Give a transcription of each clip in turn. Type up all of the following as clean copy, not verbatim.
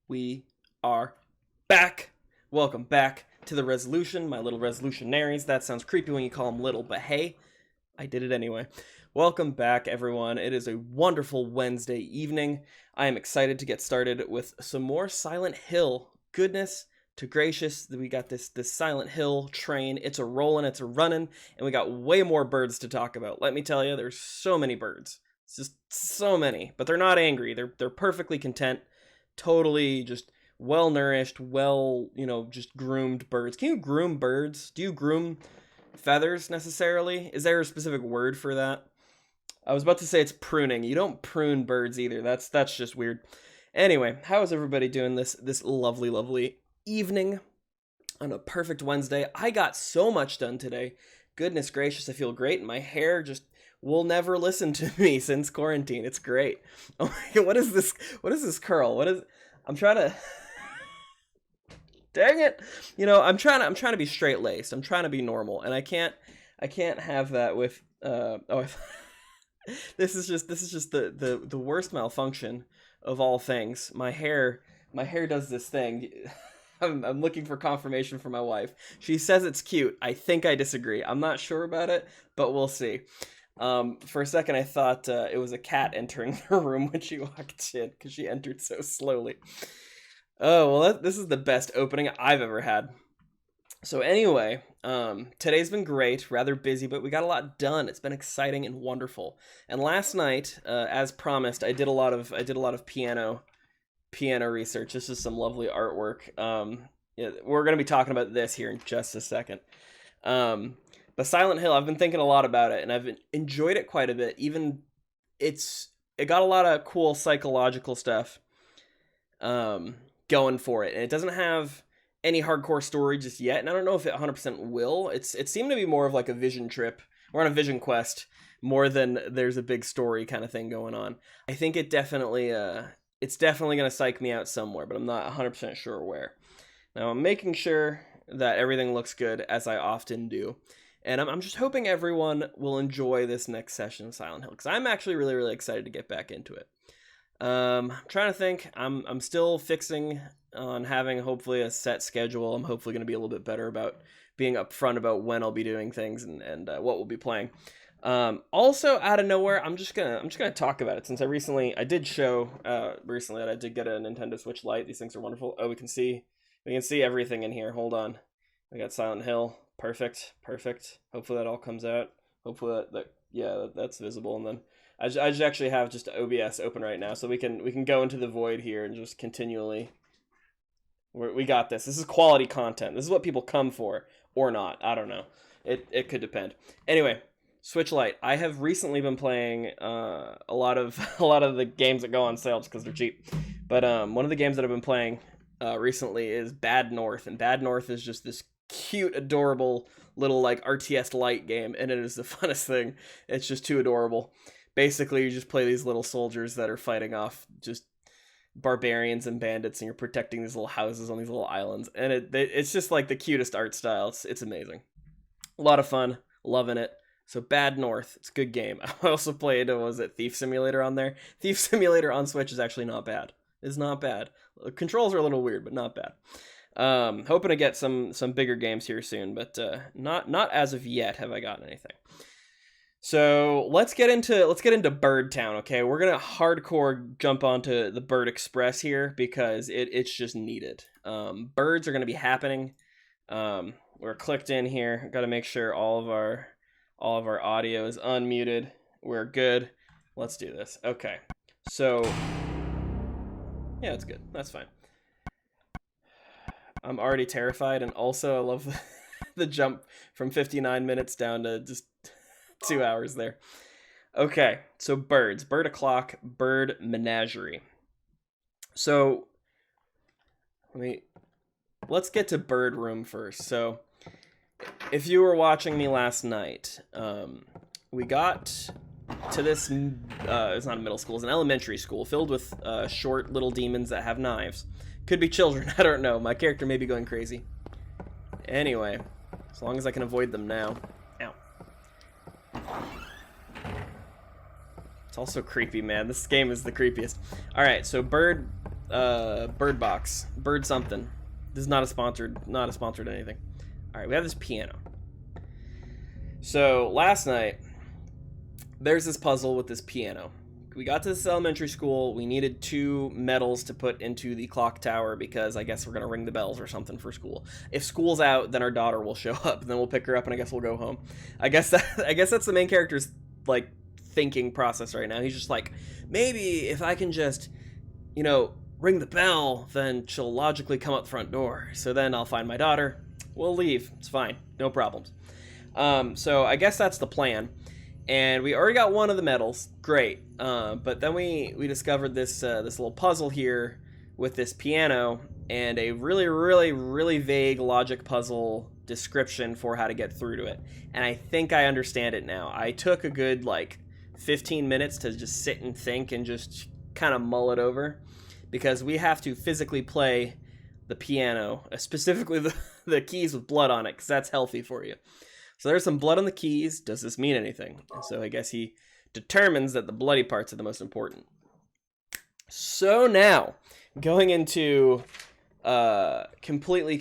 We are back. Welcome back to the resolution, my little resolutionaries. That sounds creepy when you call them little, but hey, I did it anyway. Welcome back, everyone. It is a wonderful Wednesday evening. I am excited to get started with some more Silent Hill. Goodness to gracious, we got this Silent Hill train. It's a rolling, it's a running, and we got way more birds to talk about. Let me tell you, there's so many birds. It's just so many, but they're not angry. They're perfectly content, totally just well-nourished, just groomed birds. Can you groom birds? Do you groom feathers necessarily? Is there a specific word for that? I was about to say it's pruning. You don't prune birds either. That's just weird. Anyway, how is everybody doing this lovely evening on a perfect Wednesday? I got so much done today. Goodness gracious, I feel great. My hair just will never listen to me since quarantine. It's great. Oh my god, what is this curl? I'm trying to dang it. I'm trying to be straight laced. I'm trying to be normal, and I can't have that with this is just the worst malfunction of all things. My hair does this thing. I'm looking for confirmation from my wife. She says it's cute. I think I disagree. I'm not sure about it, but we'll see. For a second I thought it was a cat entering the room when she walked in, because she entered so slowly. Oh, well, this is the best opening I've ever had. So anyway, today's been great, rather busy, but we got a lot done. It's been exciting and wonderful. And last night, as promised, I did a lot of piano research. This is some lovely artwork. Yeah, we're going to be talking about this here in just a second. But Silent Hill, I've been thinking a lot about it, and I've enjoyed it quite a bit. Even it got a lot of cool psychological stuff going for it, and it doesn't have any hardcore story just yet, and I don't know if it 100% will. It seemed to be more of like a vision trip. We're on a vision quest more than there's a big story kind of thing going on. I think it's definitely going to psych me out somewhere, but I'm not 100% sure where. Now, I'm making sure that everything looks good, as I often do. And I'm just hoping everyone will enjoy this next session of Silent Hill, because I'm actually really excited to get back into it. I'm trying to think. I'm still fixing on having hopefully a set schedule. I'm hopefully going to be a little bit better about being upfront about when I'll be doing things and what we'll be playing. Also, out of nowhere, I'm just gonna talk about it, since I did show recently that I did get a Nintendo Switch Lite. These things are wonderful. Oh, we can see everything in here. Hold on, we got Silent Hill. Perfect. Hopefully that all comes out. Hopefully that's visible. And then I just actually have just OBS open right now, so we can go into the void here and just continually. We got this. This is quality content. This is what people come for, or not. I don't know. It could depend. Anyway, Switch Lite. I have recently been playing a lot of the games that go on sale just because they're cheap. But one of the games that I've been playing recently is Bad North, and Bad North is just this cute, adorable little like RTS Lite game, and it is the funnest thing. It's just too adorable. Basically, you just play these little soldiers that are fighting off just barbarians and bandits, and you're protecting these little houses on these little islands, and it's just like the cutest art style. It's amazing, a lot of fun, loving it. So Bad North, it's a good game. I also played, was it Thief Simulator on there? Thief Simulator on Switch is actually not bad. It's not bad. The controls are a little weird, but not bad. Hoping to get some bigger games here soon, but not as of yet have I gotten anything. So let's get into Bird Town, okay? We're gonna hardcore jump onto the Bird Express here because it's just needed. Birds are gonna be happening. We're clicked in here. Got to make sure all of our audio is unmuted. We're good. Let's do this. Okay. So yeah, it's good. That's fine. I'm already terrified, and also I love the jump from 59 minutes down to just 2 hours there. Okay, so birds. Bird o'clock, bird menagerie. So let's get to bird room first. So if you were watching me last night, we got to this, it's not a middle school, it's an elementary school filled with short little demons that have knives. Could be children, I don't know. My character may be going crazy. Anyway, as long as I can avoid them now. Ow. It's also creepy, man. This game is the creepiest. Alright, so bird Bird Box. Bird something. This is not a sponsored anything. All right, we have this piano. So last night, there's this puzzle with this piano. We got to this elementary school. We needed 2 medals to put into the clock tower because I guess we're going to ring the bells or something for school. If school's out, then our daughter will show up, and then we'll pick her up, and I guess we'll go home. I guess that's the main character's, like, thinking process right now. He's just like, maybe if I can just, ring the bell, then she'll logically come out the front door. So then I'll find my daughter. We'll leave. It's fine. No problems. So I guess that's the plan. And we already got one of the medals. Great. But then we discovered this little puzzle here with this piano and a really, really, really vague logic puzzle description for how to get through to it. And I think I understand it now. I took a good, 15 minutes to just sit and think and just kind of mull it over. Because we have to physically play the piano, specifically the keys with blood on it, because that's healthy for you. So there's some blood on the keys. Does this mean anything? And so I guess he determines that the bloody parts are the most important. So now, going into completely,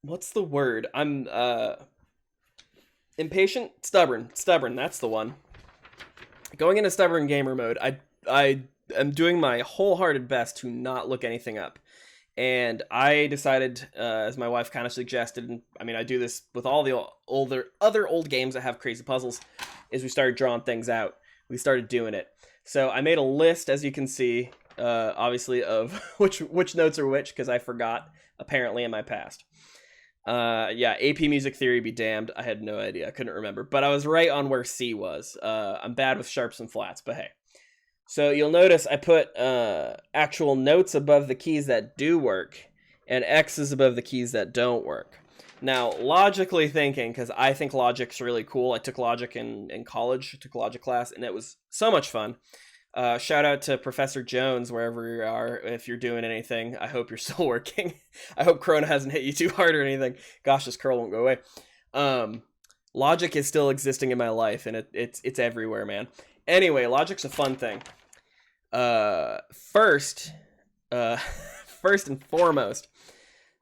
what's the word? I'm impatient? Stubborn, that's the one. Going into stubborn gamer mode, I am doing my wholehearted best to not look anything up. And I decided, as my wife kind of suggested, and I mean, I do this with all the other old games that have crazy puzzles, is we started drawing things out. We started doing it. So I made a list, as you can see, obviously, of which notes are which, because I forgot, apparently, in my past. Yeah, AP Music Theory be damned. I had no idea. I couldn't remember. But I was right on where C was. I'm bad with sharps and flats, but hey. So you'll notice I put actual notes above the keys that do work and X's above the keys that don't work. Now, logically thinking, because I think logic's really cool. I took logic in college. I took a logic class, and it was so much fun. Shout out to Professor Jones, wherever you are, if you're doing anything. I hope you're still working. I hope Corona hasn't hit you too hard or anything. Gosh, this curl won't go away. Logic is still existing in my life, and it's everywhere, man. Anyway, logic's a fun thing. First and foremost,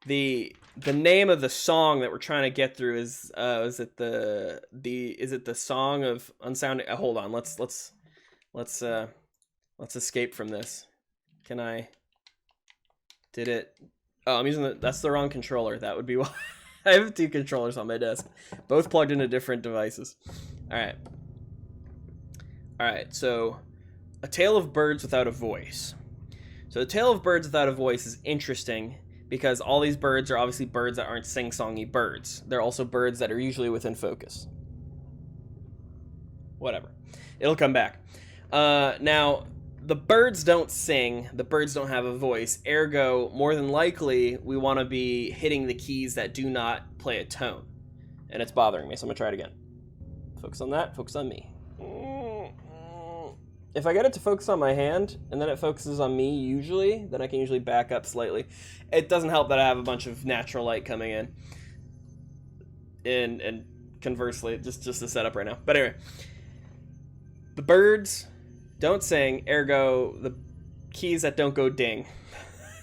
the name of the song that we're trying to get through is it the song of unsounding? Hold on, let's escape from this. Can I? Did it? Oh, I'm using that's the wrong controller. That would be why. I have 2 controllers on my desk, both plugged into different devices. All right. So, A Tale of Birds Without a Voice. So, A Tale of Birds Without a Voice is interesting because all these birds are obviously birds that aren't sing-songy birds. They're also birds that are usually within focus. Whatever. It'll come back. Now, the birds don't sing. The birds don't have a voice. Ergo, more than likely, we want to be hitting the keys that do not play a tone. And it's bothering me, so I'm going to try it again. Focus on that. Focus on me. If I get it to focus on my hand, and then it focuses on me usually, then I can usually back up slightly. It doesn't help that I have a bunch of natural light coming in. And conversely, just the setup right now. But anyway, the birds don't sing, ergo the keys that don't go ding.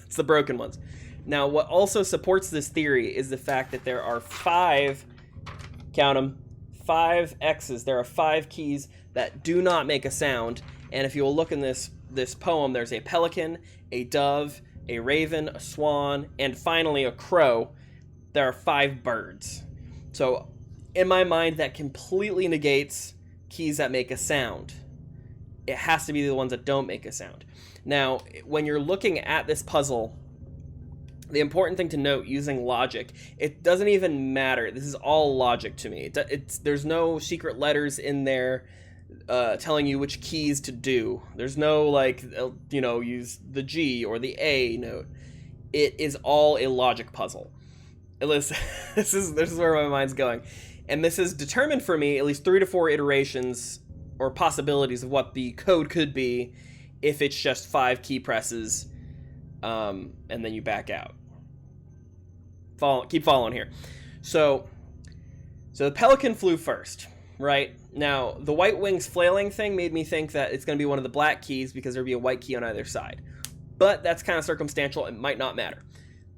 It's the broken ones. Now, what also supports this theory is the fact that there are 5, count them, 5 X's. There are 5 keys that do not make a sound. And if you will look in this poem, there's a pelican, a dove, a raven, a swan, and finally a crow. There are 5 birds. So in my mind, that completely negates keys that make a sound. It has to be the ones that don't make a sound. Now, when you're looking at this puzzle, the important thing to note using logic, it doesn't even matter. This is all logic to me. There's no secret letters in there telling you which keys to do. There's no use the G or the A note. It is all a logic puzzle. This is where my mind's going. And this is determined for me at least 3 to 4 iterations or possibilities of what the code could be if it's just 5 key presses and then you back out. Keep following here. So the pelican flew first. right? Now, the white wings flailing thing made me think that it's going to be one of the black keys because there'd be a white key on either side. But that's kind of circumstantial. It might not matter.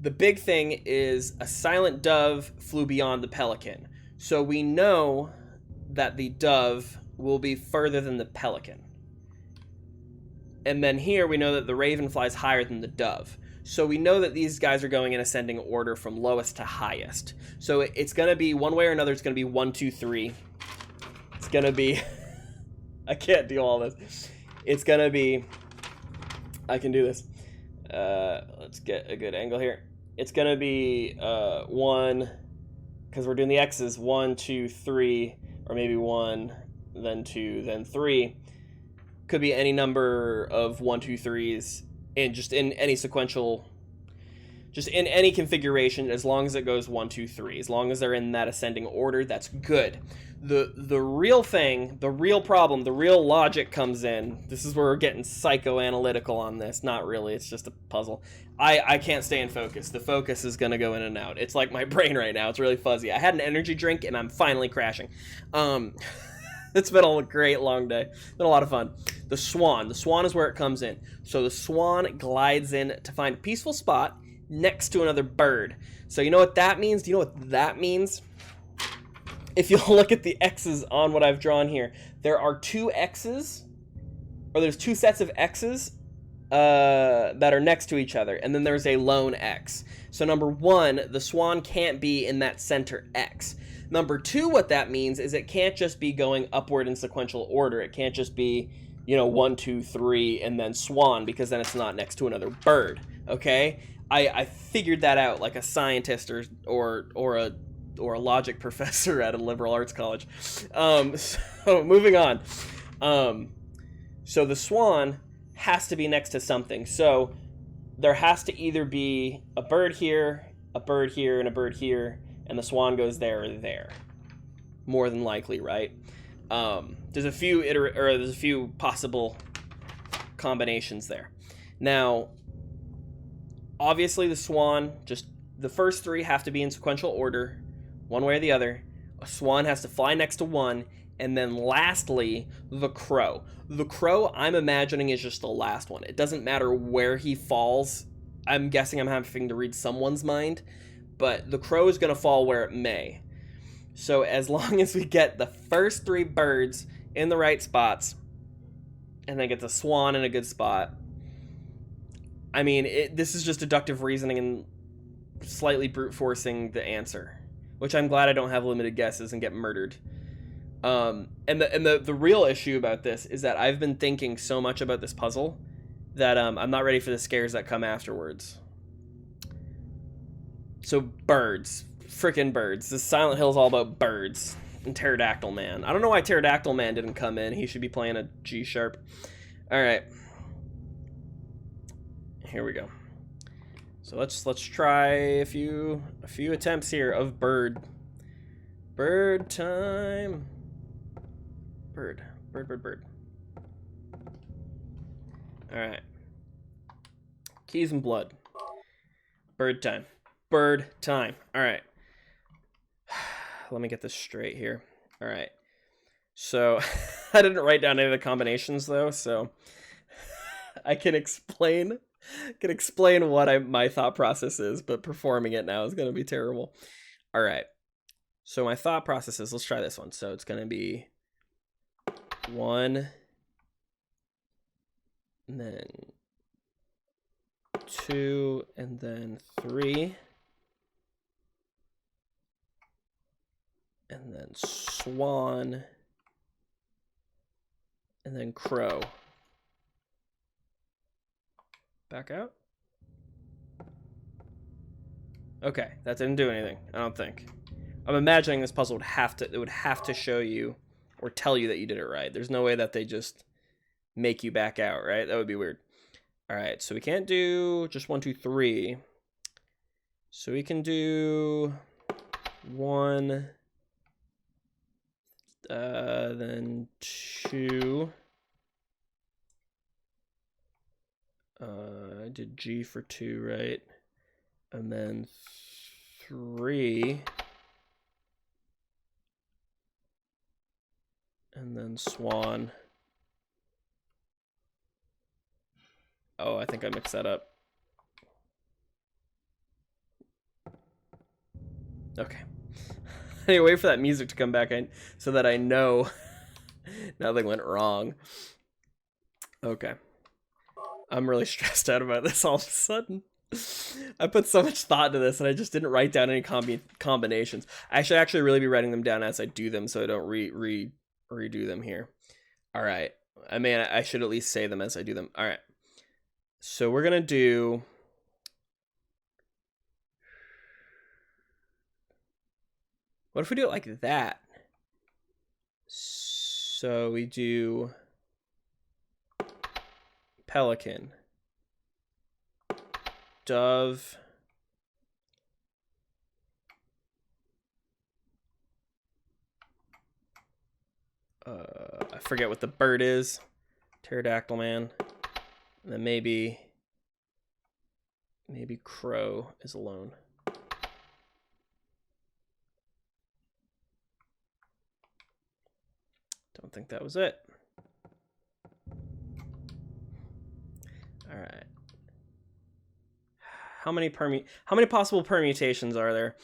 The big thing is a silent dove flew beyond the pelican. So we know that the dove will be further than the pelican. And then here we know that the raven flies higher than the dove. So we know that these guys are going in ascending order from lowest to highest. So it's going to be one way or another. It's going to be 1, 2, 3. It's going to be... I can't do all this. It's going to be... I can do this. Let's get a good angle here. It's going to be 1... Because we're doing the X's. 1, 2, 3. Or maybe 1, then 2, then 3. Could be any number of 1, 2, 3s. And just in any sequential, just in any configuration, as long as it goes 1, 2, 3, as long as they're in that ascending order, that's good. The real thing, the real problem, the real logic comes in. This is where we're getting psychoanalytical on this. Not really, it's just a puzzle. I can't stay in focus. The focus is gonna go in and out. It's like my brain right now. It's really fuzzy. I had an energy drink and I'm finally crashing. It's been a great long day. It's been a lot of fun. The swan. The swan is where it comes in. So the swan glides in to find a peaceful spot next to another bird. So you know what that means? Do you know what that means? If you look at the X's on what I've drawn here, there are 2 X's, or there's 2 sets of X's that are next to each other, and then there's a lone X. So number 1, the swan can't be in that center X. Number 2, what that means is it can't just be going upward in sequential order. It can't just be, 1, 2, 3, and then swan, because then it's not next to another bird. Okay, I figured that out like a scientist or a logic professor at a liberal arts college. So moving on. So the swan has to be next to something. So there has to either be a bird here, and a bird here, and the swan goes there or there. More than likely, right? There's a few possible combinations there. Now, obviously the swan, just the first 3 have to be in sequential order, one way or the other. A swan has to fly next to one, and then lastly, the crow. The crow, I'm imagining, is just the last one. It doesn't matter where he falls. I'm guessing I'm having to read someone's mind, but the crow is going to fall where it may. So as long as we get the first 3 birds in the right spots, and then get the swan in a good spot, I mean, this is just deductive reasoning and slightly brute forcing the answer, which I'm glad I don't have limited guesses and get murdered. And the real issue about this is that I've been thinking so much about this puzzle that I'm not ready for the scares that come afterwards. So birds, frickin' birds. This Silent Hill is all about birds and Pterodactyl Man. I don't know why Pterodactyl Man didn't come in. He should be playing a G sharp. All right, here we go. So let's try a few attempts here of bird time. Bird. All right. Keys and blood. Bird time. All right. Let me get this straight here. All right. So I didn't write down any of the combinations though, so I can explain what my thought process is, but performing it now is going to be terrible. All right. So my thought process is, let's try this one. So it's going to be 1, and then 2, and then 3, and then swan, and then crow. Back out. Okay, that didn't do anything, I don't think. I'm imagining this puzzle would have to show you or tell you that you did it right. There's no way that they just make you back out, right? That would be weird. All right, so we can't do just 1, 2, 3. So we can do 1, then 2. I did G for 2, right? And then 3. and then swan. Oh, I think I mixed that up. Okay. I need to wait for that music to come back in so that I know nothing went wrong. Okay. I'm really stressed out about this all of a sudden. I put so much thought into this and I just didn't write down any combinations. I should actually really be writing them down as I do them so I don't redo them here. All right. I mean, I should at least say them as I do them. All right. So we're going to do... What if we do it like that? So we do pelican, dove, I forget what the bird is, pterodactyl man, and then maybe crow is alone. Don't think that was it. All right. How many possible permutations are there?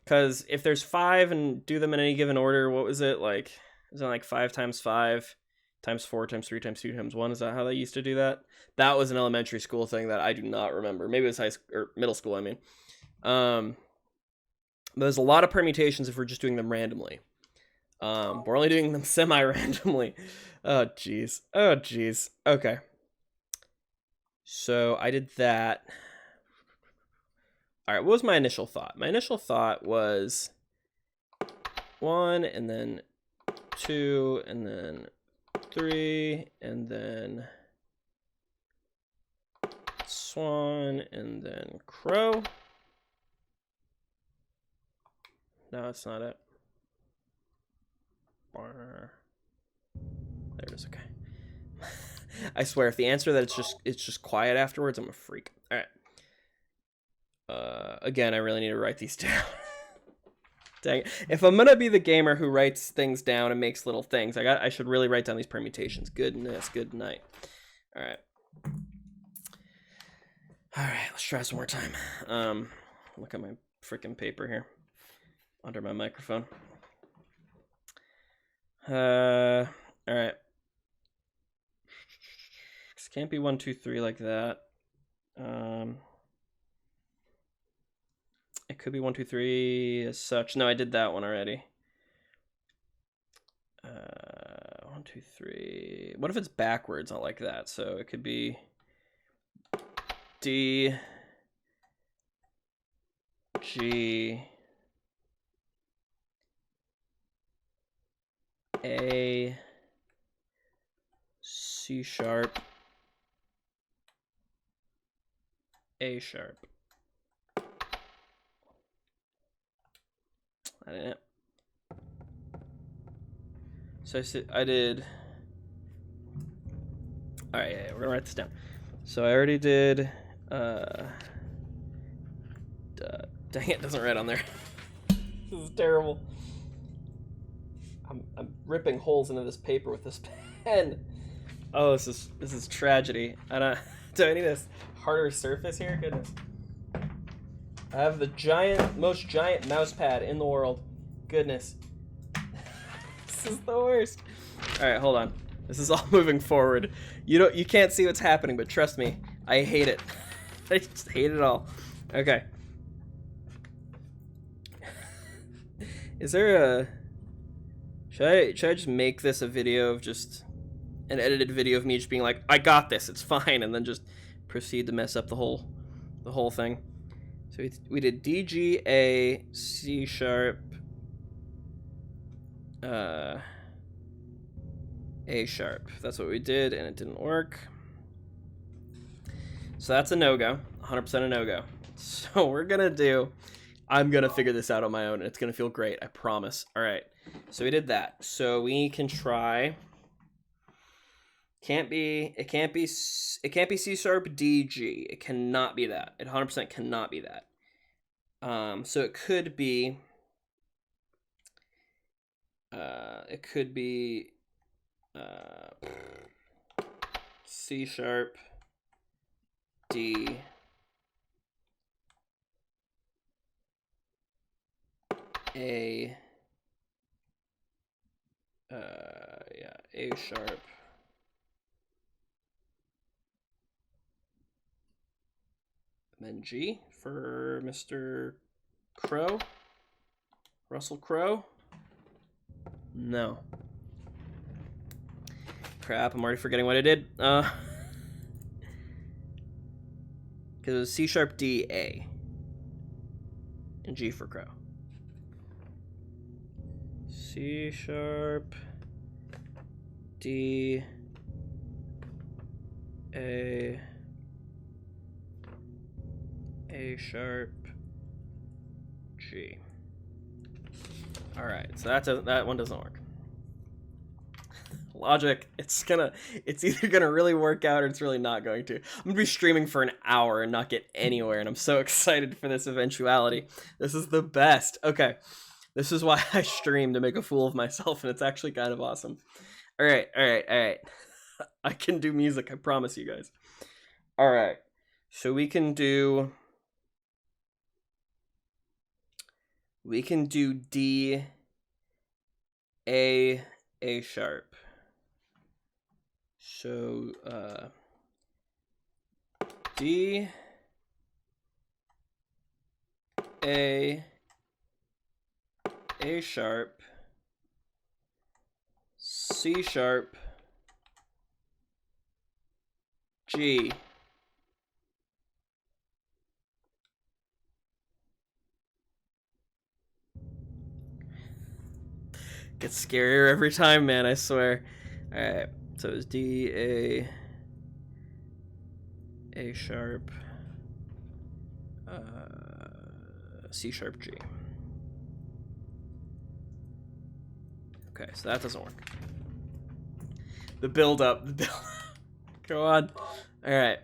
Because if there's 5 and do them in any given order, what was it like? Is it like 5 times 5 times 4 times 3 times 2 times 1? Is that how they used to do that? That was an elementary school thing that I do not remember. Maybe it was high school or middle school. I mean, but there's a lot of permutations if we're just doing them randomly. We're only doing them semi-randomly. Oh geez. Oh geez. Okay. So I did that. All right. What was my initial thought? My initial thought was 1 and then 2 and then 3 and then swan and then crow. No, that's not it. There it is. Okay. I swear, if the answer that it's just quiet afterwards, I'm a freak. All right. Again, I really need to write these down. Dang. If I'm gonna be the gamer who writes things down and makes little things, I should really write down these permutations. Goodness, good night. All right. All right. Let's try some more time. Look at my freaking paper here under my microphone. All right. This can't be 1, 2, 3 like that. It could be 1, 2, 3 as such. No, I did that one already. 1, 2, 3. What if it's backwards? Not like that. So it could be D, G, A, C sharp, A sharp. I didn't. So I did. All right, yeah, we're gonna write this down. So I already did. Dang it, doesn't write on there. This is terrible. I'm ripping holes into this paper with this pen. Oh, this is tragedy. Do I need a harder surface here? Goodness. I have the most giant mouse pad in the world. Goodness. This is the worst. All right, hold on. This is all moving forward. You can't see what's happening, but trust me, I hate it. I just hate it all. Okay. Is there a... Should I just make this a video of just an edited video of me just being like, I got this, it's fine, and then just proceed to mess up the whole thing? So we did D, G, A, C sharp, A sharp. That's what we did, and it didn't work. So that's a no-go, 100% a no-go. So I'm gonna figure this out on my own, and it's gonna feel great, I promise. All right, so we did that. So we can try. It can't be C sharp D G. It cannot be that. It 100% cannot be that. So it could be C sharp, D, A, A sharp, and then G for Mr. Crow, Russell Crowe. No. Crap, I'm already forgetting what I did. Because it was C sharp, D, A, and G for Crow. C sharp, D, A sharp, G. All right, so that one doesn't work. Logic, it's either gonna really work out or it's really not going to. I'm gonna be streaming for an hour and not get anywhere, and I'm so excited for this eventuality. This is the best. Okay, this is why I stream, to make a fool of myself, and it's actually kind of awesome. All right. I can do music, I promise you guys. All right, so we can do D, A sharp. So D, A sharp, C sharp, G. Gets scarier every time, man, I swear. Alright, so it's D, A sharp, C sharp, G. Okay, so that doesn't work. The build up. Go on. Alright.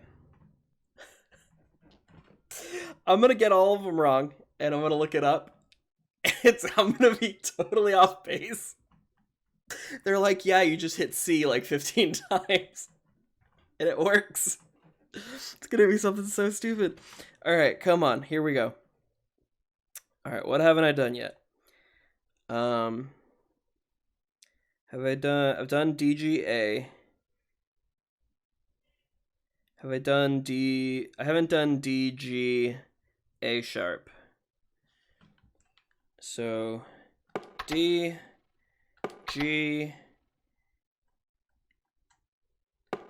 I'm gonna get all of them wrong, and I'm gonna look it up. I'm gonna be totally off base. They're like, yeah, you just hit C like 15 times. And it works. It's gonna be something so stupid. Alright, come on, here we go. Alright, what haven't I done yet? I've done DGA. I haven't done DG A sharp. So D, G,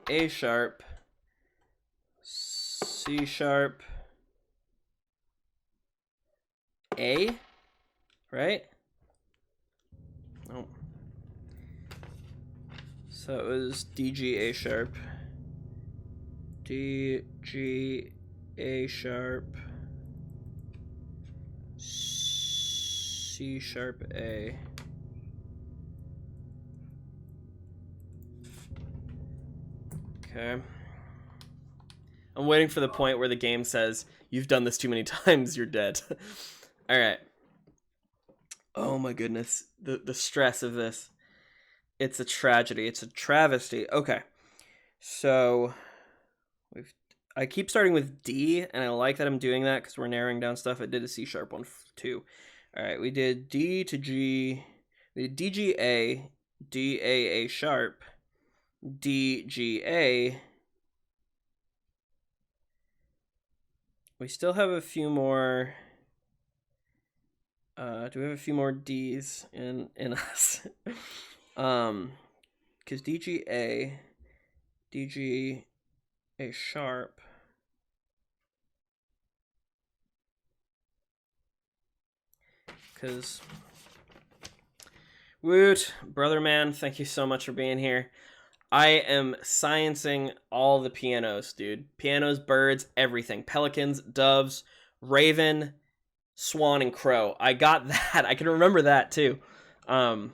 A sharp, C sharp, A, right? Oh. So it was D, G, A sharp, D, G, A sharp, C sharp, A. Okay. I'm waiting for the point where the game says, you've done this too many times, you're dead. Alright. Oh my goodness. The stress of this. It's a tragedy. It's a travesty. Okay. So, I keep starting with D, and I like that I'm doing that because we're narrowing down stuff. I did a C sharp one too. Alright, we did D to G. We did D, G, A, D, A sharp, D, G, A. We still have a few more. Do we have a few more D's in us? Because DG A sharp. Because Woot, brother man, thank you so much for being here. I am sciencing all the pianos, dude. Pianos, birds, everything. Pelicans, doves, raven, swan, and crow. I got that. I can remember that too. I'm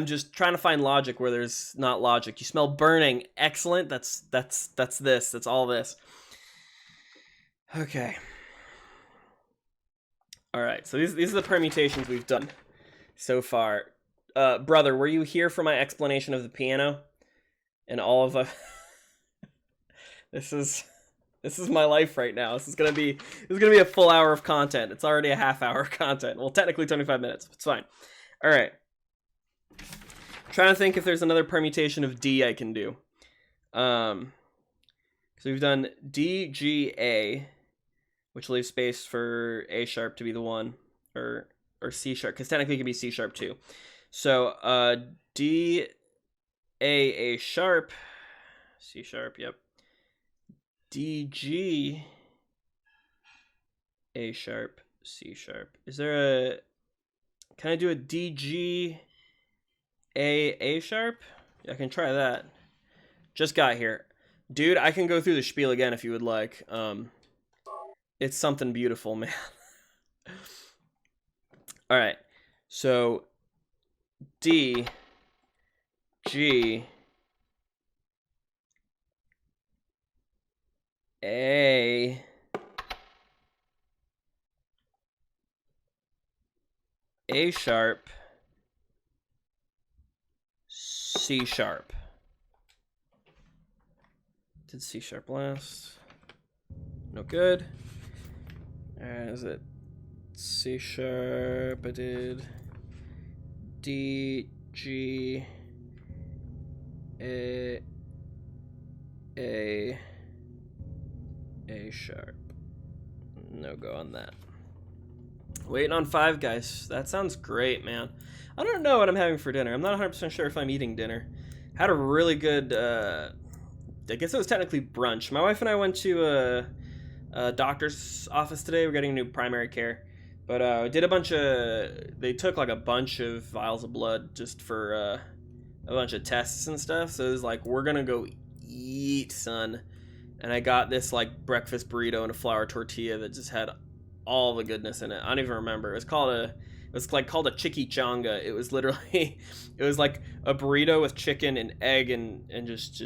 just trying to find logic where there's not logic. You smell burning. Excellent. That's this. That's all this. Okay. All right. So these are the permutations we've done so far. Brother, were you here for my explanation of the piano? And all of this is my life right now. This is gonna be a full hour of content. It's already a half hour of content. Well, technically 25 minutes. It's fine. All right. Trying to think if there's another permutation of D I can do. So we've done D, G, A, which leaves space for A sharp to be the one, or C sharp, because technically it can be C sharp too. So D, A sharp, C sharp, yep. D, G, A sharp, C sharp. Is there a... Can I do a D, G, A sharp? Yeah, I can try that. Just got here. Dude, I can go through the spiel again if you would like. It's something beautiful, man. Alright. So, D, G, A, sharp, C sharp. Did C sharp last? No good. Is it C sharp? I did D, G, A sharp. No go on that. Waiting on 5, guys. That sounds great, man. I don't know what I'm having for dinner. I'm not 100% sure if I'm eating dinner. Had a really good, I guess it was technically brunch. My wife and I went to a doctor's office today. We're getting new primary care. But did a bunch of... They took like a bunch of vials of blood just for a bunch of tests and stuff. So it was like, we're gonna go eat, son. And I got this like breakfast burrito and a flour tortilla that just had all the goodness in it. I don't even remember. It was called a chiquichanga. It was literally, it was like a burrito with chicken and egg and just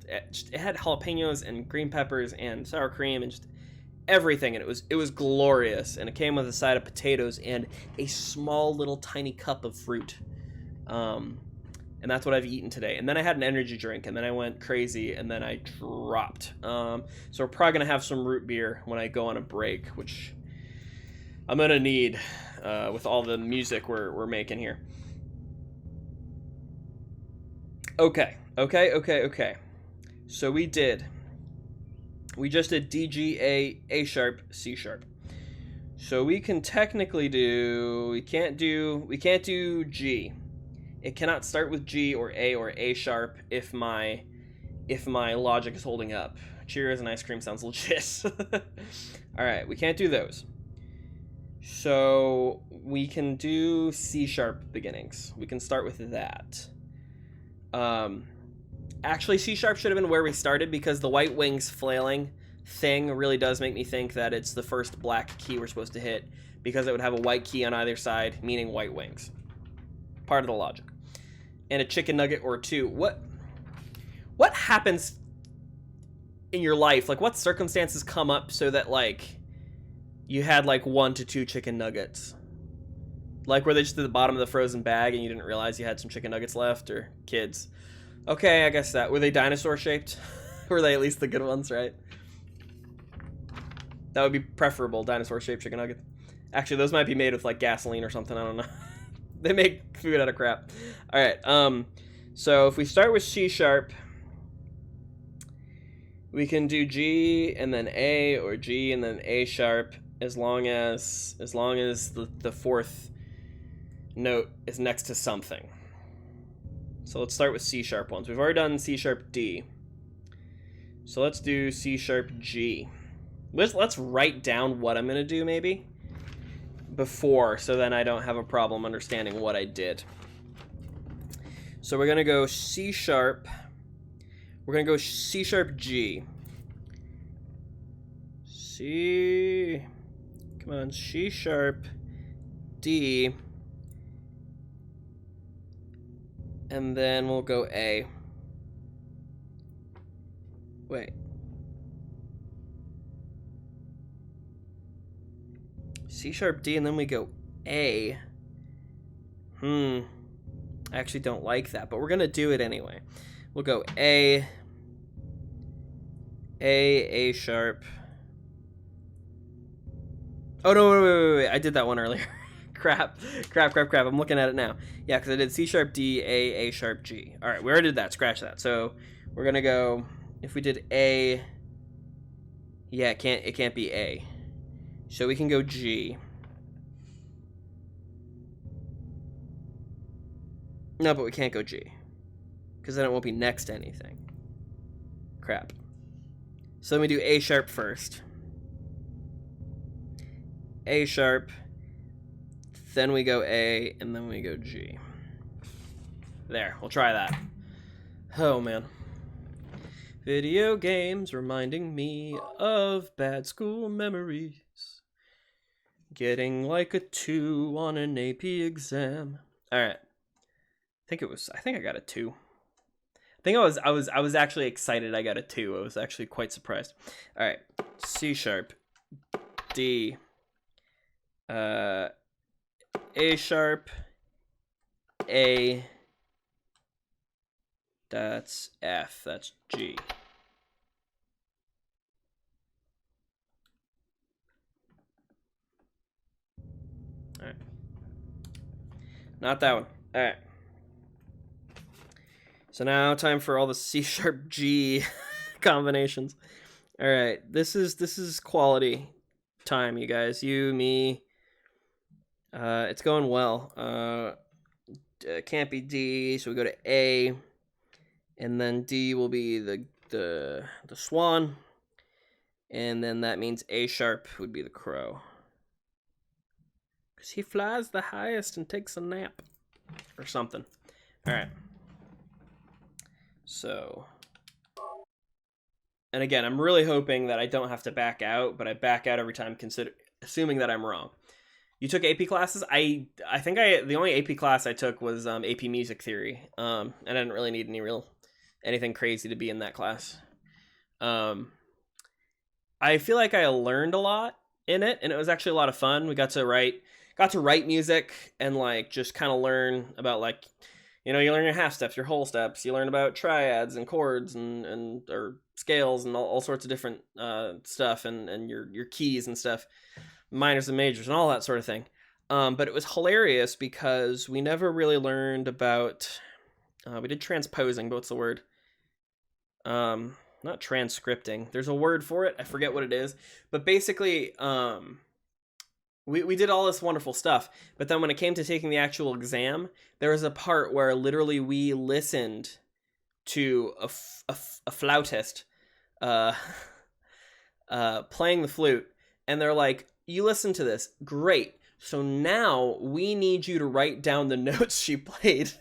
it had jalapenos and green peppers and sour cream and just everything, and it was glorious. And it came with a side of potatoes and a small little tiny cup of fruit. And that's what I've eaten today. And then I had an energy drink, and then I went crazy, and then I dropped. So we're probably gonna have some root beer when I go on a break, which I'm gonna need with all the music we're making here. Okay. So we just did D, G, A sharp, C sharp. So we can technically do, we can't do G. It cannot start with G or A sharp if my logic is holding up. Cheers and ice cream sounds legit. All right, we can't do those. So we can do C sharp beginnings. We can start with that. Actually, C sharp should have been where we started because the white wings flailing thing really does make me think that it's the first black key we're supposed to hit because it would have a white key on either side, meaning white wings. Part of the logic. And a chicken nugget or two. What happens in your life? Like, what circumstances come up so that, like, you had, like, 1 to 2 chicken nuggets? Like, were they just at the bottom of the frozen bag and you didn't realize you had some chicken nuggets left? Or kids? Okay, I guess that. Were they dinosaur-shaped? Were they at least the good ones, right? That would be preferable, dinosaur-shaped chicken nuggets. Actually, those might be made with, like, gasoline or something. I don't know. They make food out of crap. All right. So if we start with C sharp, we can do G and then A, or G and then A sharp, as long as the fourth note is next to something. So let's start with C sharp ones. We've already done C sharp D. So let's do C sharp G. Let's write down what I'm gonna do maybe before, so then I don't have a problem understanding what I did. So we're gonna go C sharp. We're gonna go C sharp G. C. Come on, C sharp D. And then we'll go A. Wait. C sharp D and then we go A. I actually don't like that, but we're gonna do it anyway. We'll go A sharp. Oh no, wait. I did that one earlier. crap. I'm looking at it now. Yeah, because I did C sharp D, A sharp G. All right, we already did that. Scratch that. So we're gonna go. If we did A, yeah, it can't be A. So we can go G. No, but we can't go G, because then it won't be next to anything. Crap. So let me do A sharp first. A sharp, then we go A, and then we go G. There, we'll try that. Oh man. Video games reminding me of bad school memories. Getting like a 2 on an AP exam. Alright. I think I got a 2. I was actually excited I got a 2. I was actually quite surprised. Alright. C sharp, D, A sharp, A, that's F, that's G. Alright. Not that one. Alright. So now time for all the C sharp G combinations. Alright, this is quality time, you guys. You, me. It's going well. Can't be D, so we go to A, and then D will be the swan, and then that means A sharp would be the crow, because he flies the highest and takes a nap or something. All right. So, and again, I'm really hoping that I don't have to back out, but I back out every time, assuming that I'm wrong. You took AP classes? I think the only AP class I took was AP Music Theory. I didn't really need anything crazy to be in that class. I feel like I learned a lot in it, and it was actually a lot of fun. We got to write music and like just kind of learn about, like, you learn your half steps, your whole steps. You learn about triads and chords and or scales and all sorts of different stuff and your keys and stuff. Minors and majors and all that sort of thing. But it was hilarious because we never really learned about, we did transposing, but what's the word? Not transcripting. There's a word for it. I forget what it is. But basically, we did all this wonderful stuff. But then when it came to taking the actual exam, there was a part where literally we listened to a flautist playing the flute. And they're like, you listen to this, great. So now we need you to write down the notes she played.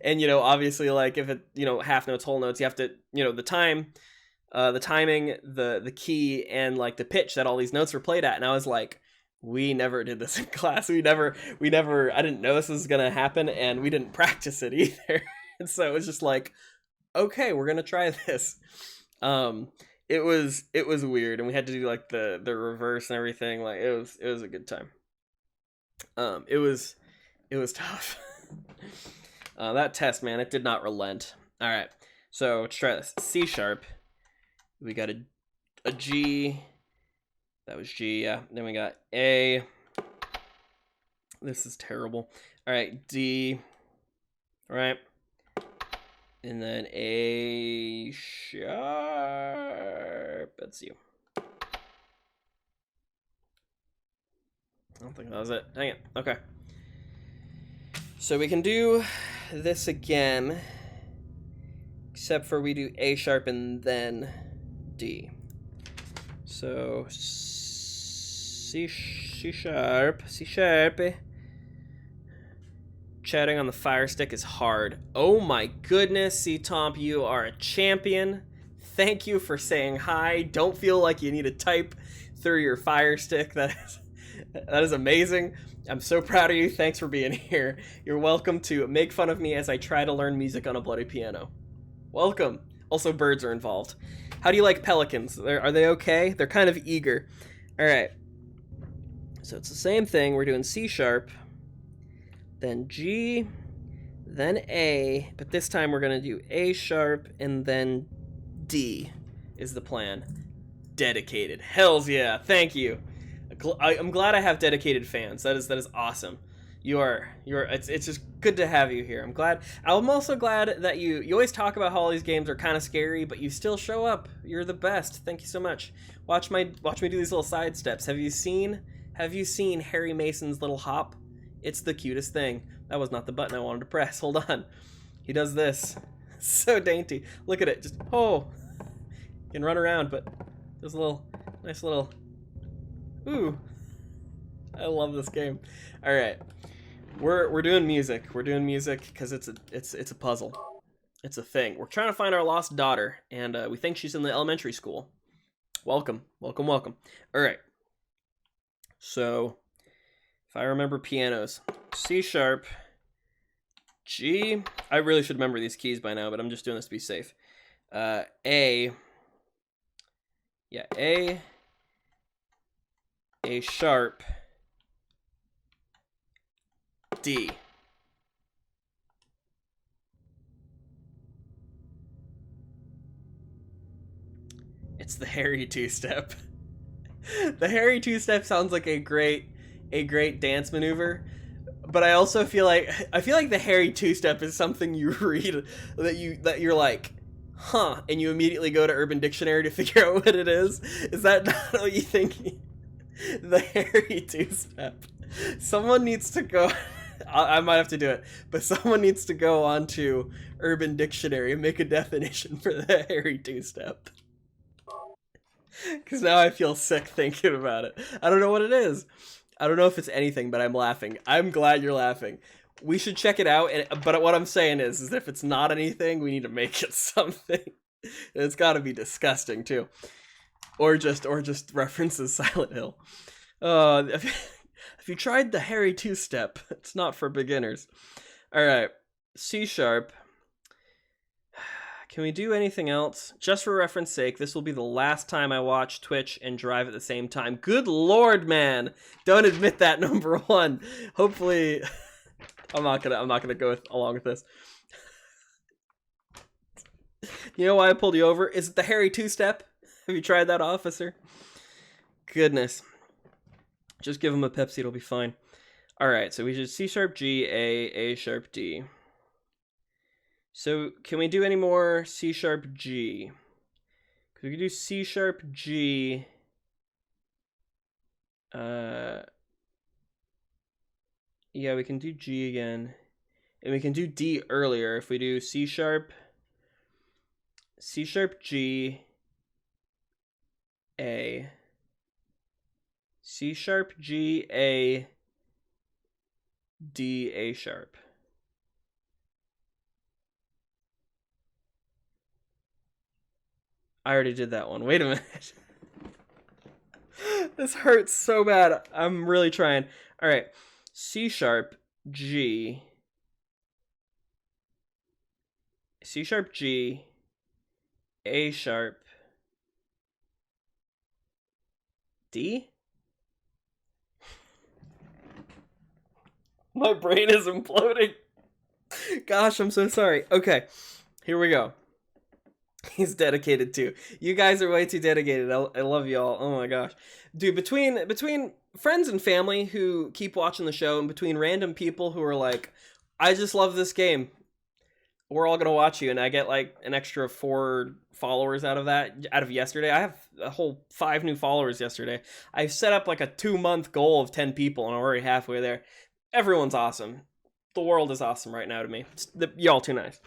And, obviously, like, if it, half notes, whole notes, you have to, the timing, the key, and like the pitch that all these notes were played at. And I was like, we never did this in class. I didn't know this was going to happen, and we didn't practice it either. And so it was just like, okay, we're going to try this. It was weird, and we had to do like the reverse and everything. Like it was a good time. It was tough. That test, man, it did not relent. All right, so let's try this. C sharp. We got a G. That was G, yeah. Then we got A. This is terrible. All right, D. All right. And then A sharp. That's you. I don't think that was it. Dang it. Okay. So we can do this again, except for we do A sharp and then D. So C sharp. Chatting on the Fire Stick is hard. Oh my goodness, C-Tomp, you are a champion. Thank you for saying hi. Don't feel like you need to type through your Fire Stick. That is amazing. I'm so proud of you. Thanks for being here. You're welcome to make fun of me as I try to learn music on a bloody piano. Welcome. Also, birds are involved. How do you like pelicans? Are they okay? They're kind of eager. All right. So it's the same thing. We're doing C sharp, then G, then A, but this time we're gonna do A sharp and then D is the plan. Dedicated. Hells yeah. Thank you. I'm glad I have dedicated fans. That is awesome. It's just good to have you here. I'm also glad that you always talk about how all these games are kind of scary, but you still show up. You're the best. Thank you so much. Watch me do these little side steps. Have you seen Harry Mason's little hop? It's the cutest thing. That was not the button I wanted to press. Hold on. He does this. So dainty. Look at it. Just you can run around, but there's a nice little ooh. I love this game. All right. We're doing music. We're doing music because it's a puzzle. It's a thing. We're trying to find our lost daughter, and we think she's in the elementary school. Welcome, welcome, welcome. All right. So, if I remember pianos, C sharp, G. I really should remember these keys by now, but I'm just doing this to be safe. A. Yeah, A sharp, D. It's the Harry two-step. The Harry two-step sounds like a great dance maneuver, but I also feel like the Harry two-step is something you read that you're like, huh, and you immediately go to Urban Dictionary to figure out what it is. Is that not what you think? The Harry two-step. Someone needs to go. I might have to do it, but someone needs to go onto Urban Dictionary and make a definition for the Harry two-step. Because now I feel sick thinking about it. I don't know what it is. I don't know if it's anything, but I'm laughing. I'm glad you're laughing. We should check it out. But what I'm saying is if it's not anything, we need to make it something. And it's got to be disgusting too, or just references Silent Hill. If you tried the Harry two-step, it's not for beginners. All right, C sharp. Can we do anything else? Just for reference sake, this will be the last time I watch Twitch and drive at the same time. Good lord, man! Don't admit that, number one. Hopefully, I'm not gonna go along with this. You know why I pulled you over? Is it the Harry two-step? Have you tried that, officer? Goodness. Just give him a Pepsi, it'll be fine. All right, so we should C sharp G, A sharp D. So can we do any more C sharp G? Because we can do C sharp G. Yeah, we can do G again. And we can do D earlier if we do C sharp G, A. C sharp G, A, D, A sharp. I already did that one. Wait a minute. This hurts so bad. I'm really trying. All right. C sharp G. C sharp G. A sharp. D? My brain is imploding. Gosh, I'm so sorry. Okay. Here we go. He's dedicated too. You guys are way too dedicated. I love y'all. Oh my gosh. Dude, between friends and family who keep watching the show and between random people who are like, I just love this game, we're all going to watch you, and I get like an extra 4 followers out of yesterday. I have a whole 5 new followers yesterday. I've set up like a 2-month goal of 10 people, and I'm already halfway there. Everyone's awesome. The world is awesome right now to me. Y'all too nice.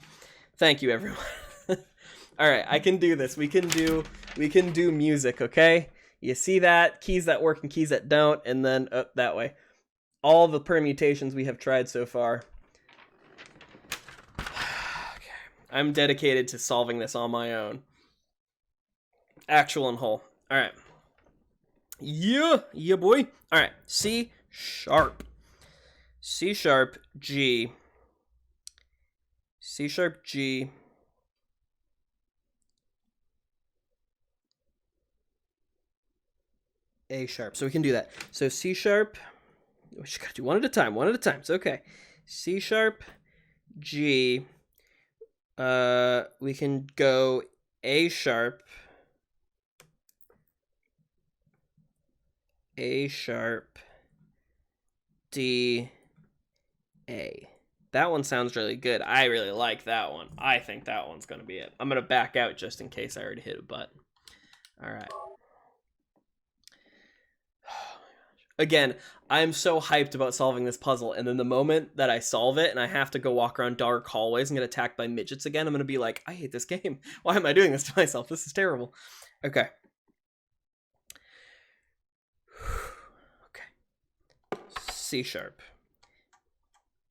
Thank you, everyone. All right, I can do this. We can do music, okay? You see that? Keys that work and keys that don't, and then that way. All the permutations we have tried so far. Okay. I'm dedicated to solving this on my own. Actual and whole. All right. Yeah, boy. All right, C sharp. C sharp, G. C sharp, G. A sharp. So we can do that. So C sharp. We just gotta do one at a time. It's okay. C sharp, G. We can go A sharp, A sharp, D, A. That one sounds really good. I really like that one. I think that one's going to be it. I'm going to back out just in case I already hit a button. All right. Again, I'm so hyped about solving this puzzle, and then the moment that I solve it and I have to go walk around dark hallways and get attacked by midgets again, I'm going to be like, I hate this game. Why am I doing this to myself? This is terrible. Okay. Okay. C sharp.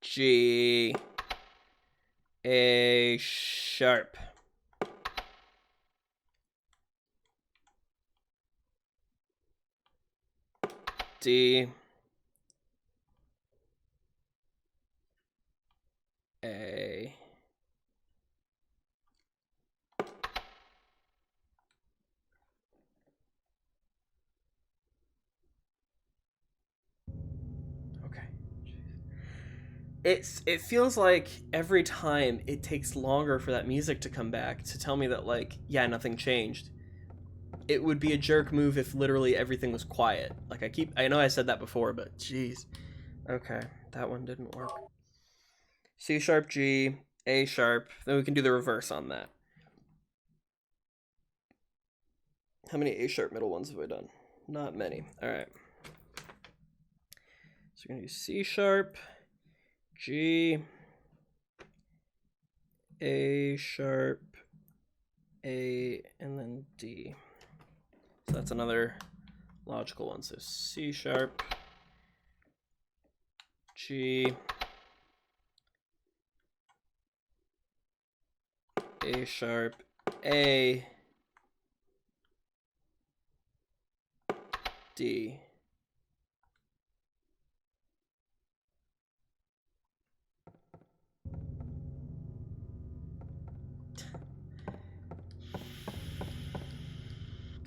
G. A sharp. D. A. Okay. It feels like every time it takes longer for that music to come back to tell me that, like, yeah, nothing changed. It would be a jerk move if literally everything was quiet. Like, I know I said that before, but jeez. Okay, that one didn't work. C sharp, G, A sharp. Then we can do the reverse on that. How many A sharp middle ones have I done? Not many. All right. So we're gonna do C sharp, G, A sharp, A, and then D. So that's another logical one. So C sharp, G, A sharp, A, D.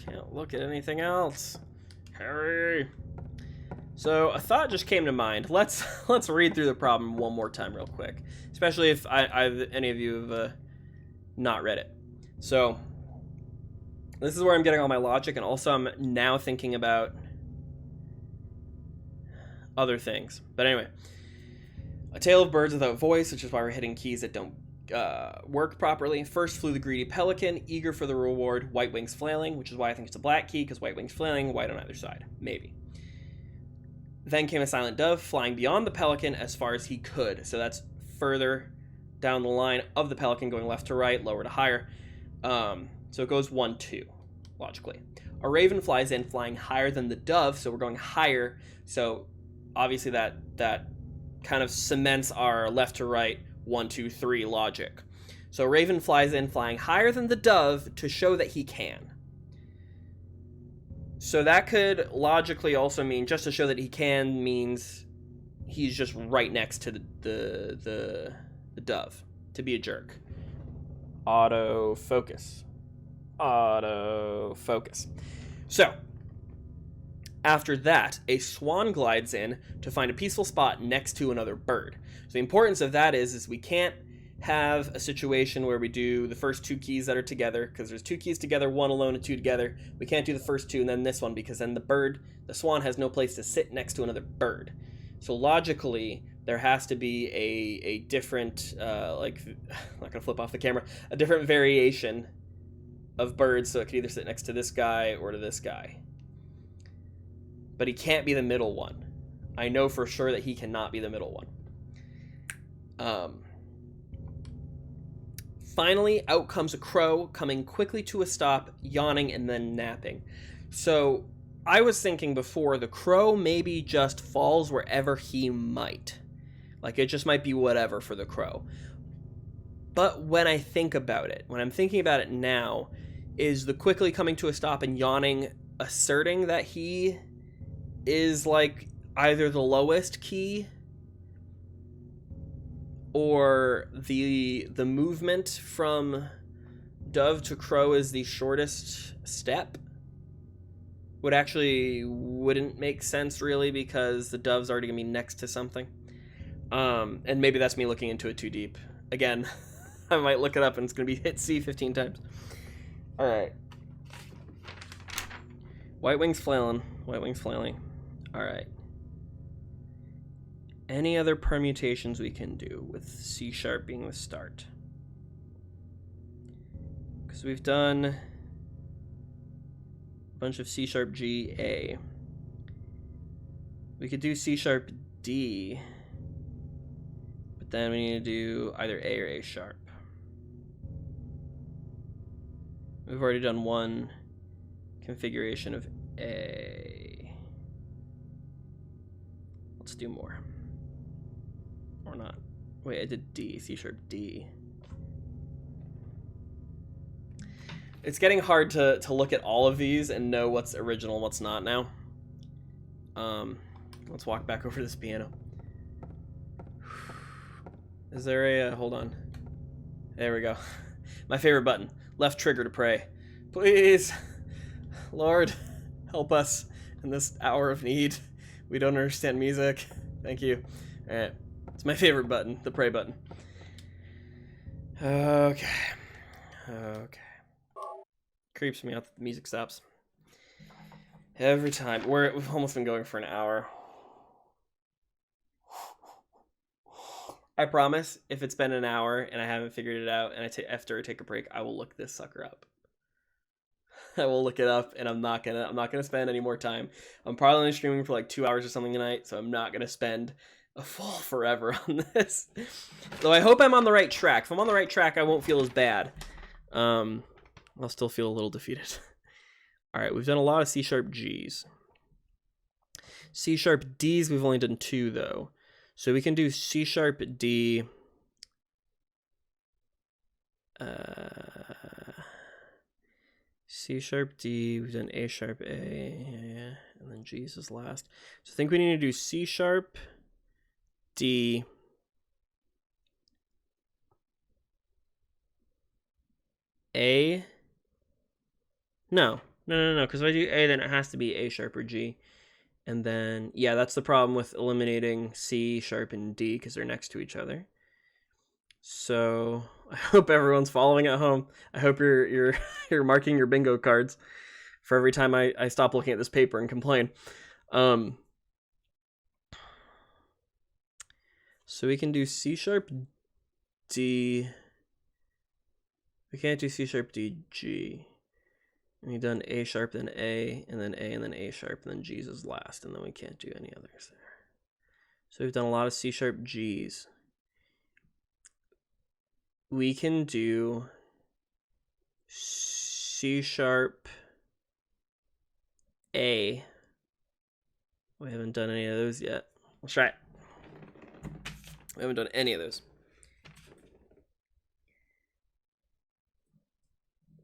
Can't look at anything else. Hurry. So a thought just came to mind. Let's read through the problem one more time real quick, especially if any of you have not read it. So this is where I'm getting all my logic, and also I'm now thinking about other things. But anyway, a tale of birds without voice, which is why we're hitting keys that don't work properly. First flew the greedy pelican, eager for the reward, white wings flailing, which is why I think it's a black key, because white wings flailing, white on either side. Maybe. Then came a silent dove, flying beyond the pelican as far as he could. So that's further down the line of the pelican, going left to right, lower to higher. So it goes 1, 2, logically. A raven flies in, flying higher than the dove, so we're going higher. So obviously that kind of cements our left to right, 1, 2, 3 logic. So raven flies in, flying higher than the dove to show that he can. So that could logically also mean, just to show that he can, means he's just right next to the dove, to be a jerk. Autofocus. Autofocus. So, after that, a swan glides in to find a peaceful spot next to another bird. So the importance of that is we can't have a situation where we do the first 2 keys that are together, because there's 2 keys together, 1 alone and 2 together. We can't do the first 2 and then this one, because then the swan has no place to sit next to another bird. So logically, there has to be a different, I'm not gonna flip off the camera, a different variation of birds, so it could either sit next to this guy or to this guy. But he can't be the middle one. I know for sure that he cannot be the middle one. Finally, out comes a crow, coming quickly to a stop, yawning and then napping. So I was thinking before, the crow maybe just falls wherever he might. Like, it just might be whatever for the crow. But when I think about it, when I'm thinking about it now, is the quickly coming to a stop and yawning asserting that he is, like, either the lowest key or the movement from dove to crow is the shortest step? Wouldn't make sense, really, because the dove's already gonna be next to something. And maybe that's me looking into it too deep. Again, I might look it up and it's going to be hit C 15 times. All right. White wings flailing. White wings flailing. All right. Any other permutations we can do with C sharp being the start? Because we've done a bunch of C sharp G, A. We could do C sharp D, but then we need to do either A or A sharp. We've already done one configuration of A. Let's do more. Or not. Wait, I did D, C sharp D. It's getting hard to look at all of these and know what's original and what's not now. Let's walk back over to this piano. Is there a, hold on. There we go. My favorite button, left trigger to pray. Please, Lord, help us in this hour of need. We don't understand music. Thank you. All right, it's my favorite button, the pray button. Okay. Creeps me out that the music stops. Every time. We've almost been going for an hour. I promise, if it's been an hour and I haven't figured it out and after I take a break, I will look this sucker up. I will look it up, and I'm not gonna spend any more time. I'm probably only streaming for like 2 hours or something tonight, so I'm not gonna spend a full forever on this. Though I hope I'm on the right track. If I'm on the right track, I won't feel as bad. I'll still feel a little defeated. All right, we've done a lot of C sharp Gs. C sharp Ds, we've only done 2 though. So we can do C sharp D. C sharp D, we've done A sharp A, yeah, and then G's is last. So I think we need to do C sharp D. A. No, because if I do A, then it has to be A sharp or G. And then, yeah, that's the problem with eliminating C sharp and D because they're next to each other. So I hope everyone's following at home. I hope you're marking your bingo cards for every time I stop looking at this paper and complain. So we can do C sharp D. We can't do C sharp D G. And we've done A sharp, then A, and then A, and then A sharp, and then G's is last, and then we can't do any others there. So we've done a lot of C sharp G's. We can do C sharp A. We haven't done any of those yet. Let's try it. We haven't done any of those.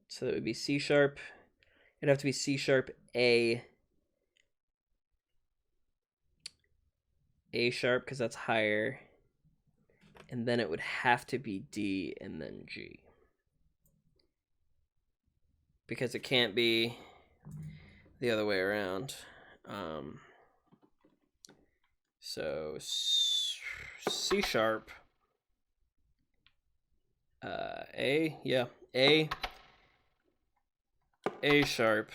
So that would be C sharp. It'd have to be C sharp A sharp because that's higher. And then it would have to be D and then G. Because it can't be the other way around. So C sharp A, yeah, A sharp.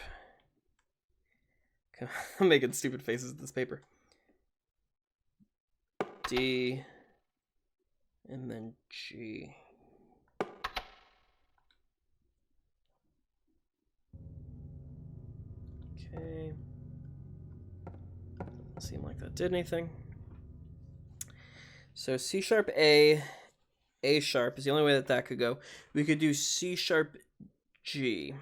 I'm making stupid faces at this paper. D and then G. Okay. Doesn't seem like that did anything. So C sharp A sharp is the only way that could go. We could do C sharp G.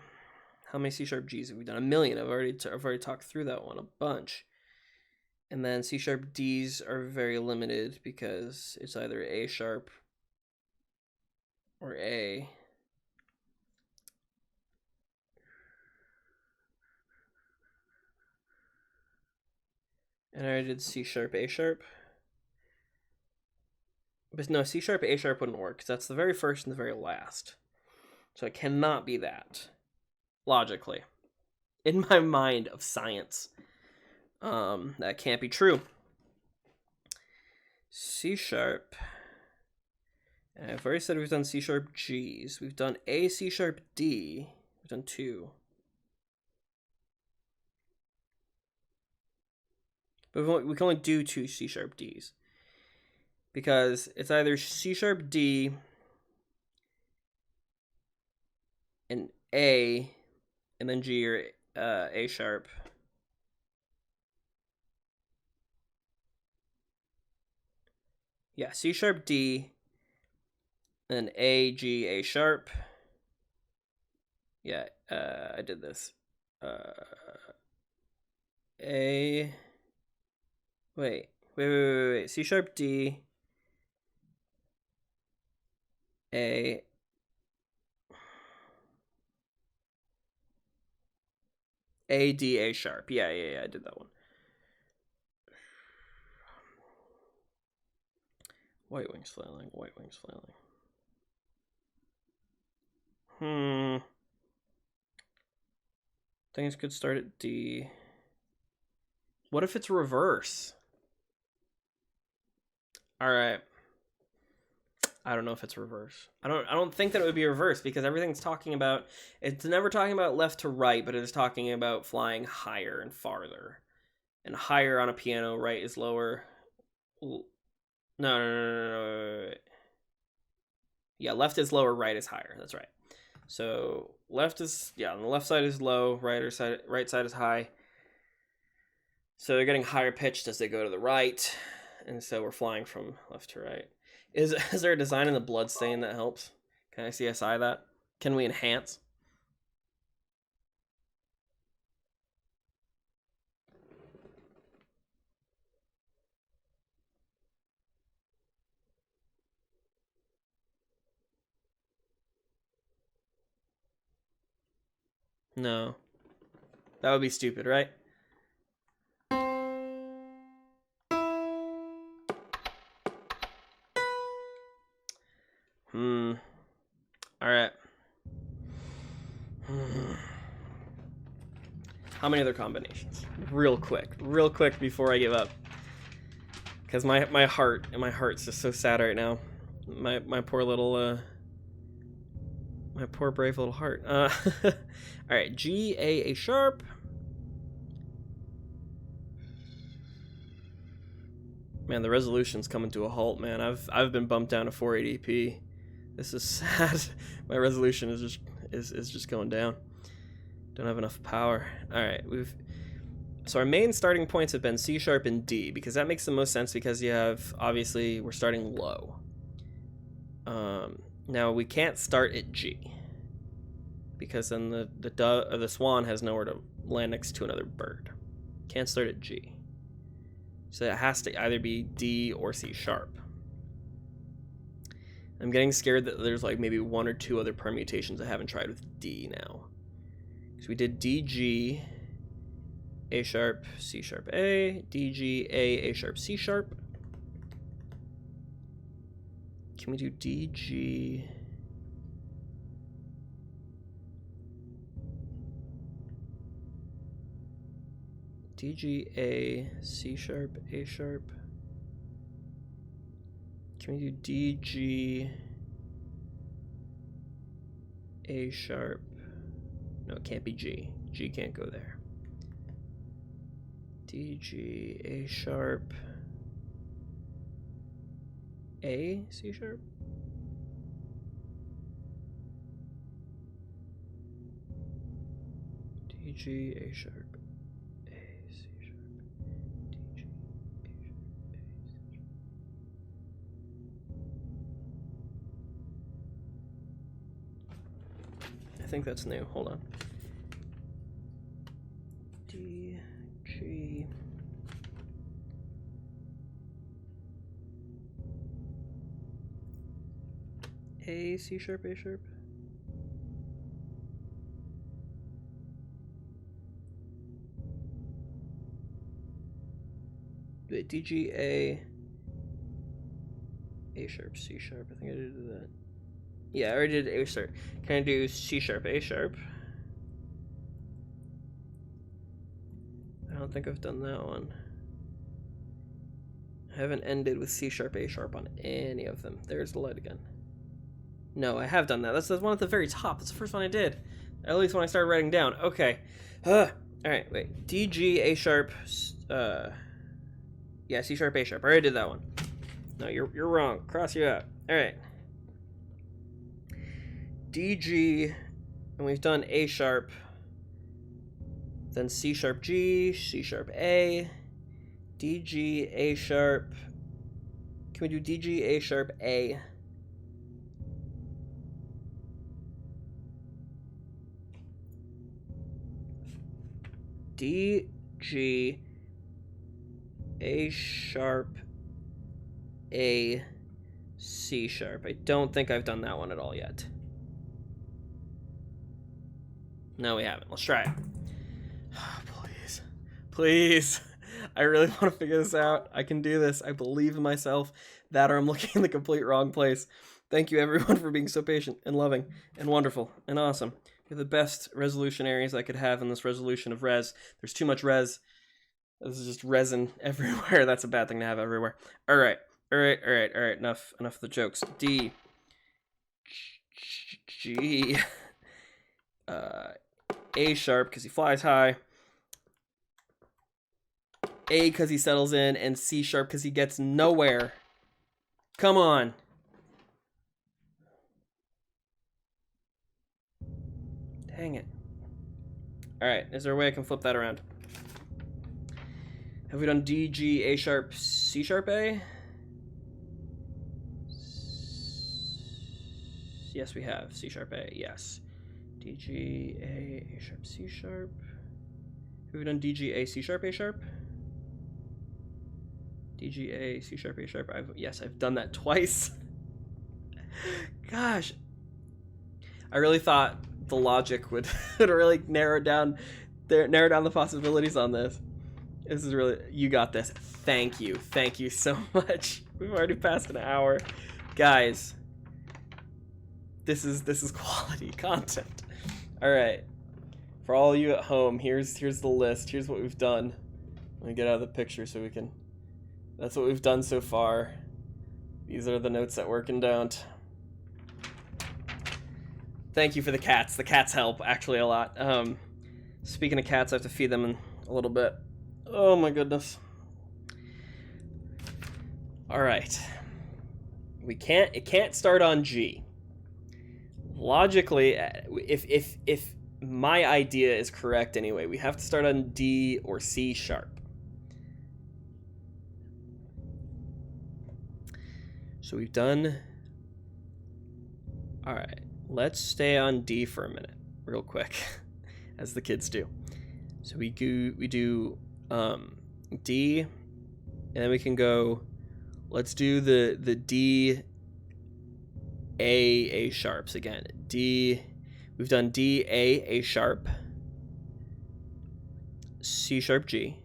How many C sharp Gs have we done? 1 million. I've already talked through that one a bunch. And then C sharp Ds are very limited because it's either A sharp or A. And I already did C sharp A sharp. But no, C sharp A sharp wouldn't work because that's the very first and the very last. So it cannot be that, logically. In my mind of science, that can't be true. C sharp. And I've already said we've done C sharp Gs. We've done A, C sharp D. We've done 2. But we can only do 2 C sharp Ds. Because it's either C sharp D and A, and then G, or A sharp. Yeah, C sharp D, and A, G, A sharp. Yeah, I did this. A. Wait. C sharp D. A. A, D, A sharp. Yeah, I did that one. White wings flailing, white wings flailing. Things could start at D. What if it's reverse? Alright. I don't know if it's reverse. I don't think that it would be reverse because everything's talking about, it's never talking about left to right, but it is talking about flying higher and farther. And higher on a piano, right is lower. No. Yeah, left is lower, right is higher. That's right. So left is, on the left side is low, right side is high. So they're getting higher pitched as they go to the right. And so we're flying from left to right. Is there a design in the bloodstain that helps? Can I CSI that? Can we enhance? No. That would be stupid, right? Alright. How many other combinations? Real quick before I give up. Because my heart's just so sad right now. My poor little my poor brave little heart. Alright, G, A sharp. Man, the resolution's coming to a halt, man. I've been bumped down to 480p. This is sad. My resolution is just going down. Don't have enough power. Alright, so our main starting points have been C sharp and D, because that makes the most sense because you have, obviously, we're starting low. Now we can't start at G, because then the swan has nowhere to land next to another bird. Can't start at G. So it has to either be D or C sharp. I'm getting scared that there's like maybe 1 or 2 other permutations I haven't tried with D now. So we did D, G, A sharp, C sharp, A, D, G, A sharp, C sharp. Can we do D, G? D, G, A, C sharp, A sharp. Can we do D, G, A sharp? No, it can't be G. G can't go there. D, G, A sharp, A, C sharp? D, G, A sharp, A, C sharp, D, G, A sharp, A, C sharp. I think that's new. Hold on. D, G. A, C sharp, A sharp. Wait, D, G, A sharp, C sharp. I think I did that. Yeah, I already did A sharp. Can I do C sharp, A sharp? I don't think I've done that one. I haven't ended with C sharp, A sharp on any of them. There's the light again. No, I have done that. That's the one at the very top. That's the first one I did. At least when I started writing down. Okay. All right, wait. D, G, A sharp. Yeah, C sharp, A sharp. I already did that one. No, you're wrong. Cross you out. All right. D, G, and we've done A sharp. Then C sharp, G, C sharp, A, D, G, A sharp. Can we do D, G, A sharp, A? D, G, A sharp, A, C sharp. I don't think I've done that one at all yet. No, we haven't. Let's try it. Please. Please. I really want to figure this out. I can do this. I believe in myself. That or I'm looking in the complete wrong place. Thank you, everyone, for being so patient and loving and wonderful and awesome. You're the best resolutionaries I could have in this resolution of res. There's too much res. This is just resin everywhere. That's a bad thing to have everywhere. All right. Enough of the jokes. D, G, A sharp because he flies high, A because he settles in, and C sharp because he gets nowhere. Come on. Dang it. All right, is there a way I can flip that around? Have we done D, G, A sharp, C sharp, A? Yes, we have. C sharp, A, yes. D, G, A sharp, C sharp. Have we done D, G, A, C sharp, A sharp? D, G, A, C sharp, A sharp. Yes, I've done that twice. Gosh. I really thought the logic would really narrow down the possibilities on this. This is really, you got this. Thank you so much. We've already passed an hour, guys. This is quality content. All right, for all of you at home, here's the list. Here's what we've done. Let me get out of the picture so we can. That's what we've done so far. These are the notes that work and don't. Thank you for the cats. The cats help actually a lot. Speaking of cats, I have to feed them in a little bit. Oh my goodness. All right. It can't start on G. Logically, if my idea is correct anyway, we have to start on D or C sharp. So we've done. All right. Let's stay on D for a minute, real quick, as the kids do. So we do D, and then we can go. Let's do the D, A sharps again. D, we've done D, A sharp, C sharp, G.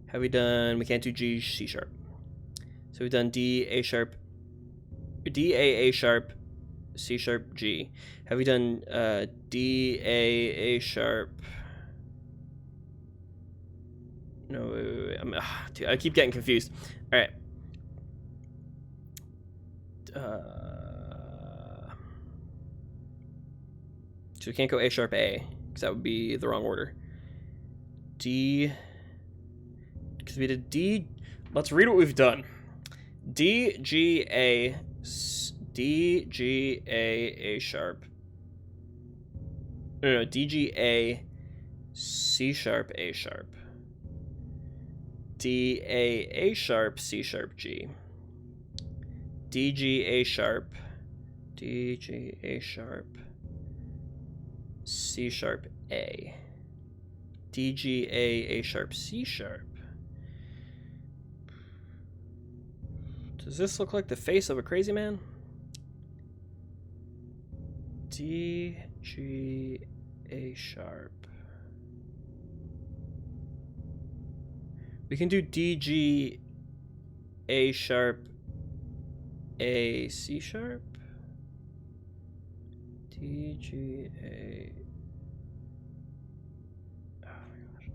Have we done? We can't do G, C sharp. So we've done D, A sharp, D, A sharp, C sharp, G. Have we done D, A sharp? No, wait. Dude, I keep getting confused. All right. So we can't go A sharp, A, because that would be the wrong order. D, because we did D. Let's read what we've done. D, G, A, D, G, A sharp. No, D, G, A, C sharp, A sharp. D, A sharp, C sharp, G. D, G, A sharp, D, G, A sharp, C sharp, A. D, G, A sharp, C sharp. Does this look like the face of a crazy man? D, G, A sharp. We can do D, G, A sharp, A, C sharp. D, G, A. Oh my gosh.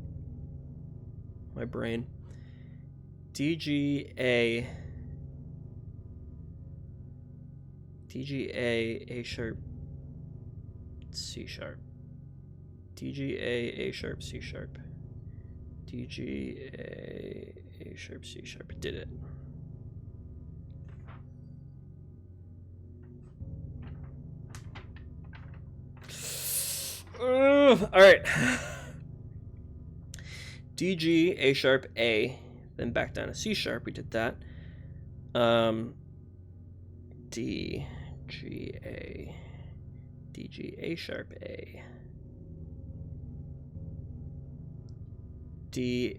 My brain. D, G, A. D, G, A sharp, C sharp. D, G, A sharp, C sharp. D, G, A sharp, C sharp. It did it. All right. D, G, A sharp, A, then back down to C sharp. We did that. D, G, A, D, G, A sharp, A, D,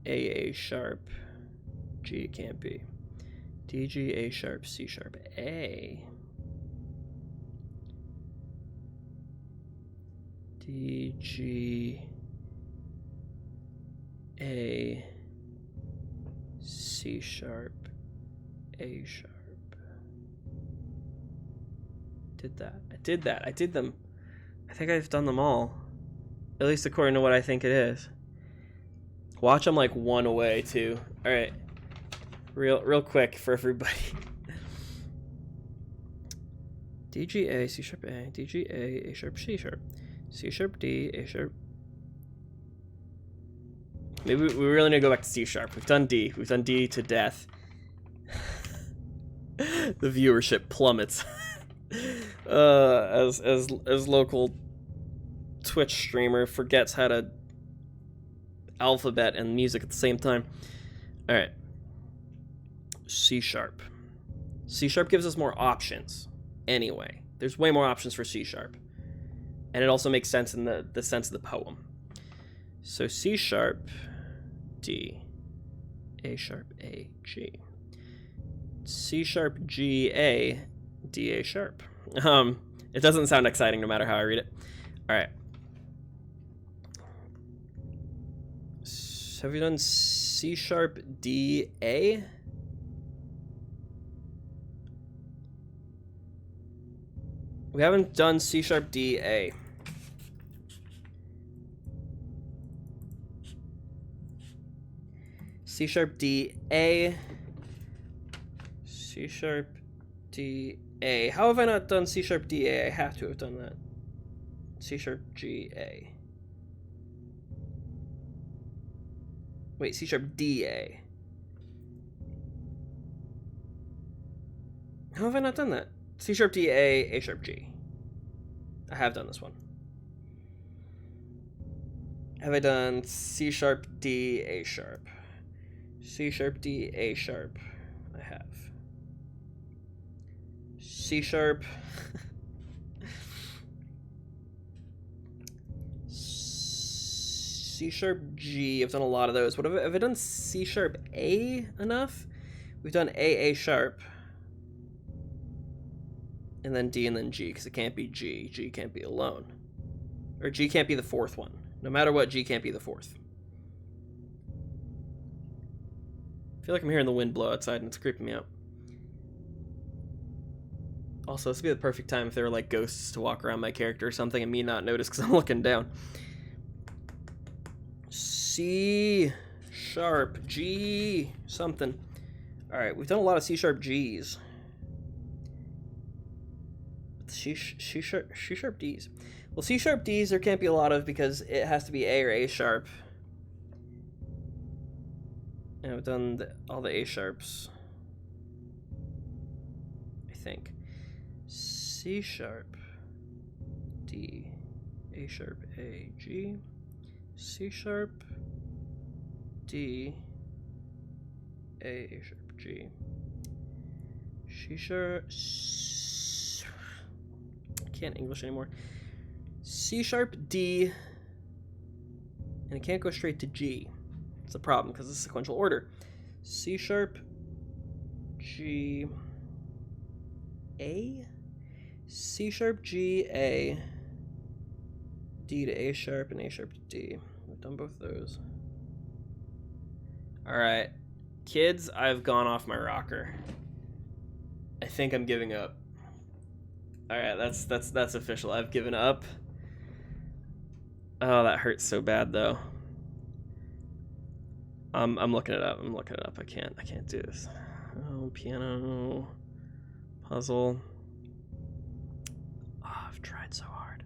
A sharp, G can't be. D, G, A sharp, C sharp, A, D, G, A, C sharp, A sharp. Did that. I did that. I did them. I think I've done them all. At least according to what I think it is. Watch, I'm like one away too. All right. Real quick for everybody. D, G, A, C sharp, A, D, G, A sharp, C sharp, C sharp, D, A sharp. Maybe we really need to go back to C sharp. We've done D. We've done D to death. The viewership plummets. As local Twitch streamer forgets how to alphabet and music at the same time. All right. C sharp. C sharp gives us more options. Anyway, there's way more options for C sharp, and it also makes sense in the sense of the poem. So C sharp, D, A sharp, A, G. C sharp, G, A, D, A sharp. It doesn't sound exciting no matter how I read it. All right. So have you done C sharp, D, A? We haven't done C sharp, D, A. C sharp, D, A. C sharp, D, A. How have I not done C sharp, D, A? I have to have done that. C sharp, G, A. Wait, C sharp, D, A. How have I not done that? C sharp, D, A sharp, G. I have done this one. Have I done C sharp, D, A sharp? C sharp, D, A sharp. I have. C sharp. C sharp, G. I've done a lot of those. What have I done? C sharp, A enough? We've done A sharp. And then D and then G, because it can't be G. G can't be alone. Or G can't be the fourth one. No matter what, G can't be the fourth. I feel like I'm hearing the wind blow outside and it's creeping me out. Also, this would be the perfect time if there were like ghosts to walk around my character or something and me not notice because I'm looking down. C sharp, G, something. All right, we've done a lot of C sharp Gs. C sharp Ds. Well, C sharp Ds there can't be a lot of because it has to be A or A sharp. And I've done all the A sharps. I think. C sharp, D, A sharp, A, G. C sharp, D, A sharp, G. C sharp. I can't English anymore. C sharp, D, and it can't go straight to G. It's a problem because it's sequential order. C sharp, G, A, C sharp, G, A, D to A sharp, and A sharp to D. We've done both of those. All right, kids, I've gone off my rocker. I think I'm giving up. All right, that's official. I've given up. Oh, that hurts so bad though. I'm looking it up. I'm looking it up. I can't do this. Oh, piano, puzzle. Oh, I've tried so hard.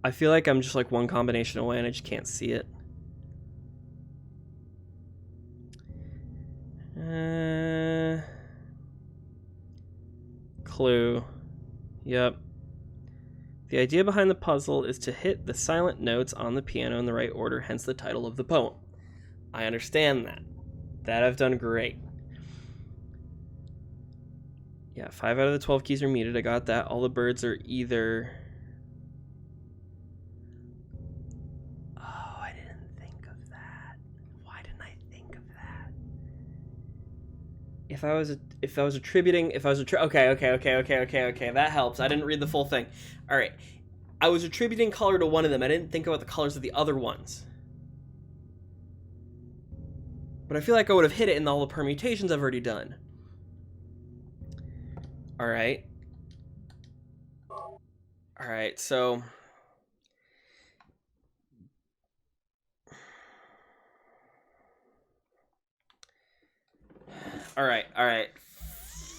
I feel like I'm just like one combination away and I just can't see it. Clue. Yep. The idea behind the puzzle is to hit the silent notes on the piano in the right order, hence the title of the poem. I understand that. That I've done great. Yeah, 5 out of the 12 keys are muted. I got that. All the birds are either... Oh, I didn't think of that. Why didn't I think of that? If I was attributing... Okay. That helps. I didn't read the full thing. All right. I was attributing color to one of them. I didn't think about the colors of the other ones. But I feel like I would have hit it in all the permutations I've already done. All right. All right, so... All right.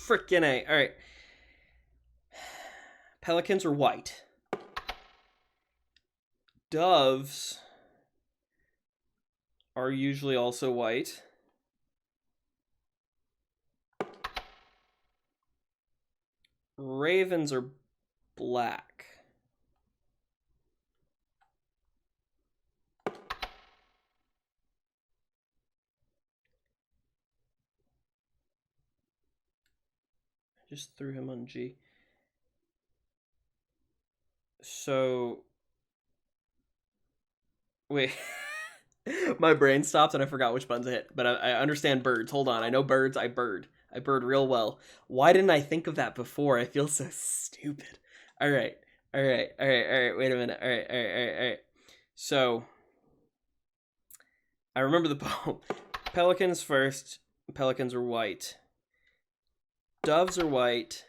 Frickin' A. All right. Pelicans are white. Doves are usually also white. Ravens are black. Just threw him on G. So... Wait. My brain stopped and I forgot which buttons I hit. But I understand birds. Hold on. I know birds. I bird real well. Why didn't I think of that before? I feel so stupid. All right. Wait a minute. All right. So, I remember the poem. Pelicans first. Pelicans are white. Doves are white.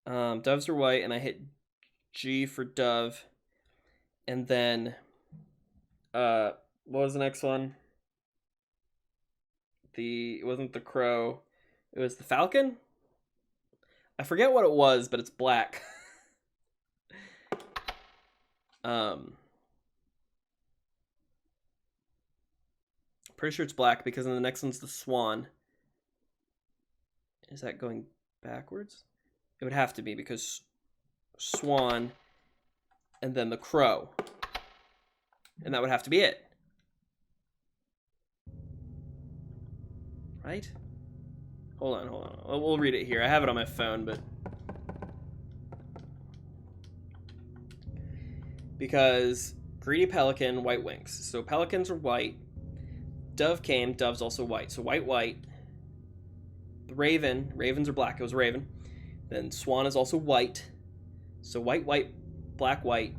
Doves are white, and I hit G for dove. And then, what was the next one? It wasn't the crow. It was the falcon? I forget what it was, but it's black. Pretty sure it's black because then the next one's the swan. Is that going backwards? It would have to be because swan and then the crow. And that would have to be it. Right? Hold on. We'll read it here. I have it on my phone, but... Because greedy pelican, white wings. So pelicans are white. Dove came, dove's also white. So white. The ravens are black. It was a raven. Then swan is also white. So white, black, black.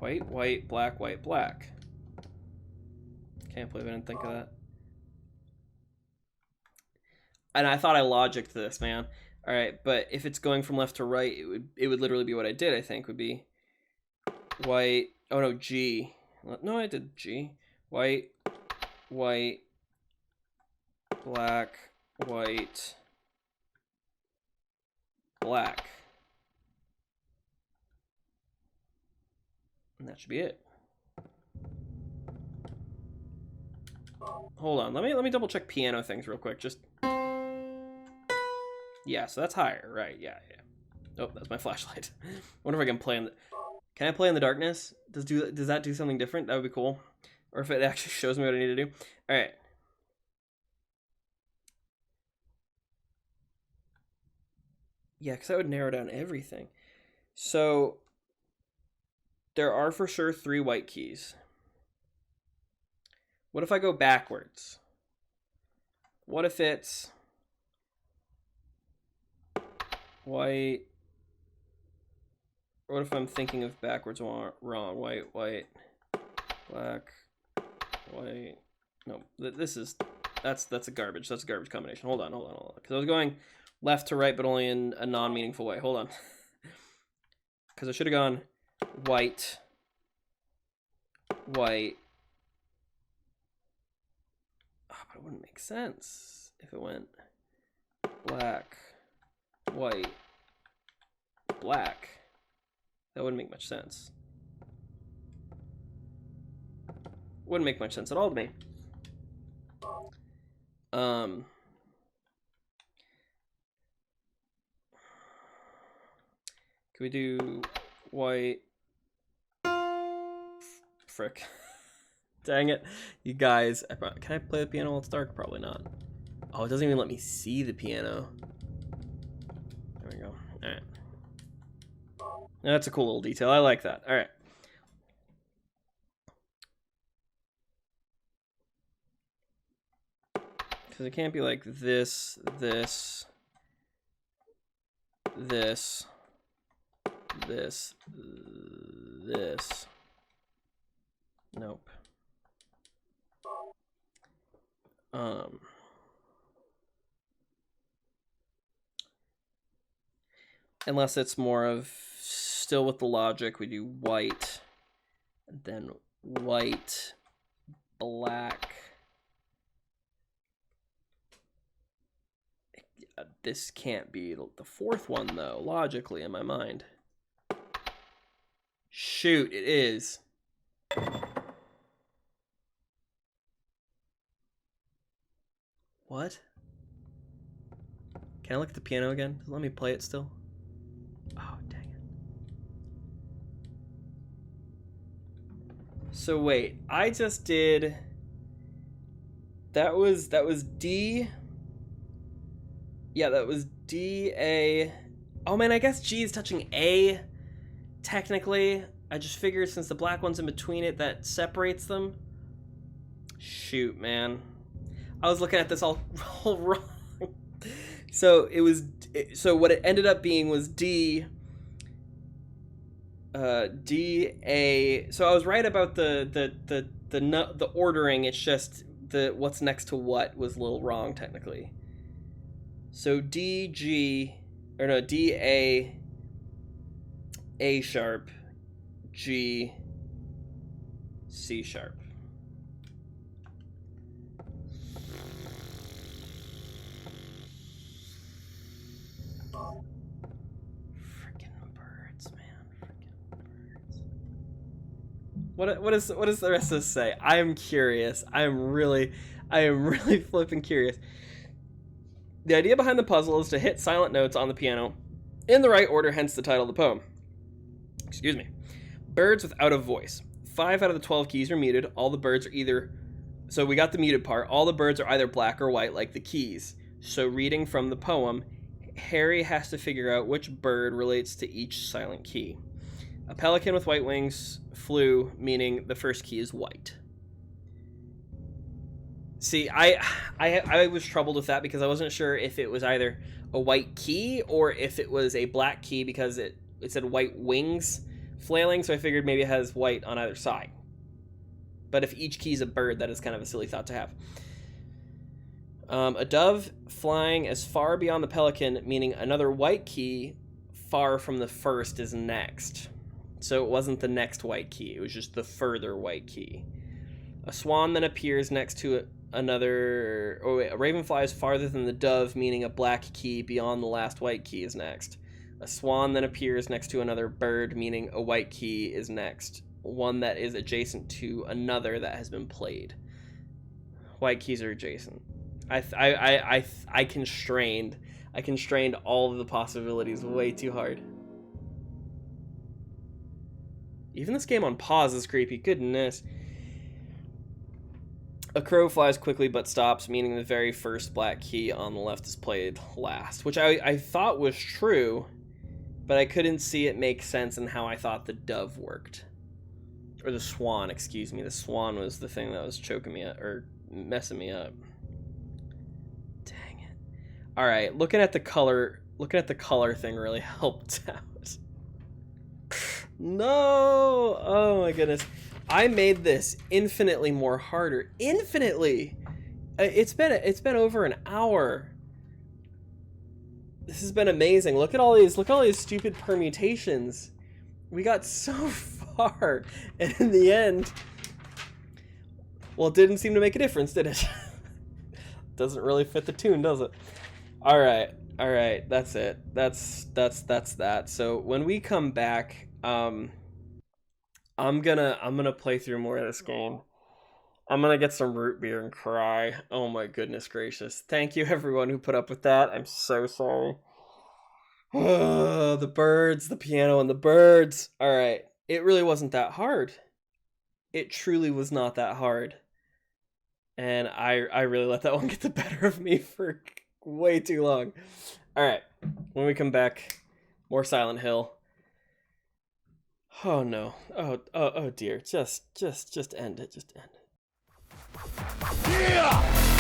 White, black. Can't believe I didn't think of that. And I thought I logicked this, man. All right, but if it's going from left to right, it would literally be what I did. I think would be white. Oh no, G. No, I did G. White, black, white, black. And that should be it. Hold on, let me double check piano things real quick. Just yeah, so that's higher, right? Yeah. Oh, that's my flashlight. Wonder if I can play in the... Can I play in the darkness? Does that do something different? That would be cool. Or if it actually shows me what I need to do. All right. Yeah, because that would narrow down everything. So there are for sure 3 white keys. What if I go backwards? What if it's white? What if I'm thinking of backwards wrong? White, black, white. No, that's a garbage. That's a garbage combination. Hold on. Because I was going left to right, but only in a non-meaningful way. Hold on. Because I should have gone white, white. Oh, but it wouldn't make sense if it went black, white, black. That wouldn't make much sense. Wouldn't make much sense at all to me. Can we do white? Frick. Dang it. You guys, can I play the piano while it's dark? Probably not. Oh, it doesn't even let me see the piano. There we go. All right. That's a cool little detail. I like that. All right. Because it can't be like this, this, this, this, this. Nope. Unless it's more of still with the logic, we do white, and then white, black. This can't be the fourth one though, logically in my mind. Shoot, it is. What? Can I look at the piano again? Let me play it still. Oh, dang it. So wait, I just did... That was D... Yeah, that was D, A... Oh man, I guess G is touching A, technically. I just figured since the black one's in between it, that separates them. Shoot, man. I was looking at this all wrong. So it was... So what it ended up being was D... D, A... So I was right about the ordering, it's just the what's next to what was a little wrong, technically. So D, G, or no, D, A sharp, G, C sharp. Freaking birds, man. Freaking birds. What does the rest of this say? I am curious. I am really flipping curious. The idea behind the puzzle is to hit silent notes on the piano in the right order, hence the title of the poem. Excuse me. Birds without a voice. 5 out of the 12 keys are muted. All the birds are either... So we got the muted part. All the birds are either black or white like the keys. So reading from the poem, Harry has to figure out which bird relates to each silent key. A pelican with white wings flew, meaning the first key is white. See, I was troubled with that because I wasn't sure if it was either a white key or if it was a black key because it said white wings flailing, so I figured maybe it has white on either side. But if each key is a bird, that is kind of a silly thought to have. A dove flying as far beyond the pelican, meaning another white key far from the first is next. So it wasn't the next white key, it was just the further white key. A swan then appears next to another... Oh wait, a raven flies farther than the dove, meaning a black key beyond the last white key is next. A swan then appears next to another bird, meaning a white key is next. One that is adjacent to another that has been played. White keys are adjacent. I constrained all of the possibilities way too hard. Even this game on pause is creepy, goodness. A crow flies quickly but stops, meaning the very first black key on the left is played last, which I thought was true, but I couldn't see it make sense in how I thought the dove worked. Or the swan, excuse me. The swan was the thing that was choking me up, or messing me up. Dang it. Alright, looking at the color thing really helped out. No! Oh my goodness. I made this infinitely more harder. Infinitely! It's been over an hour. This has been amazing. Look at all these stupid permutations. We got so far, and in the end, well, it didn't seem to make a difference, did it? Doesn't really fit the tune, does it? All right, that's it. That's that. So when we come back, I'm gonna play through more of this game. I'm gonna get some root beer and cry. Oh my goodness gracious! Thank you everyone who put up with that. I'm so sorry. Oh, the birds, the piano, and the birds. All right, it really wasn't that hard. It truly was not that hard. And I really let that one get the better of me for way too long. All right, when we come back, more Silent Hill. Oh no. Oh dear. Just end it. Just end it. Yeah!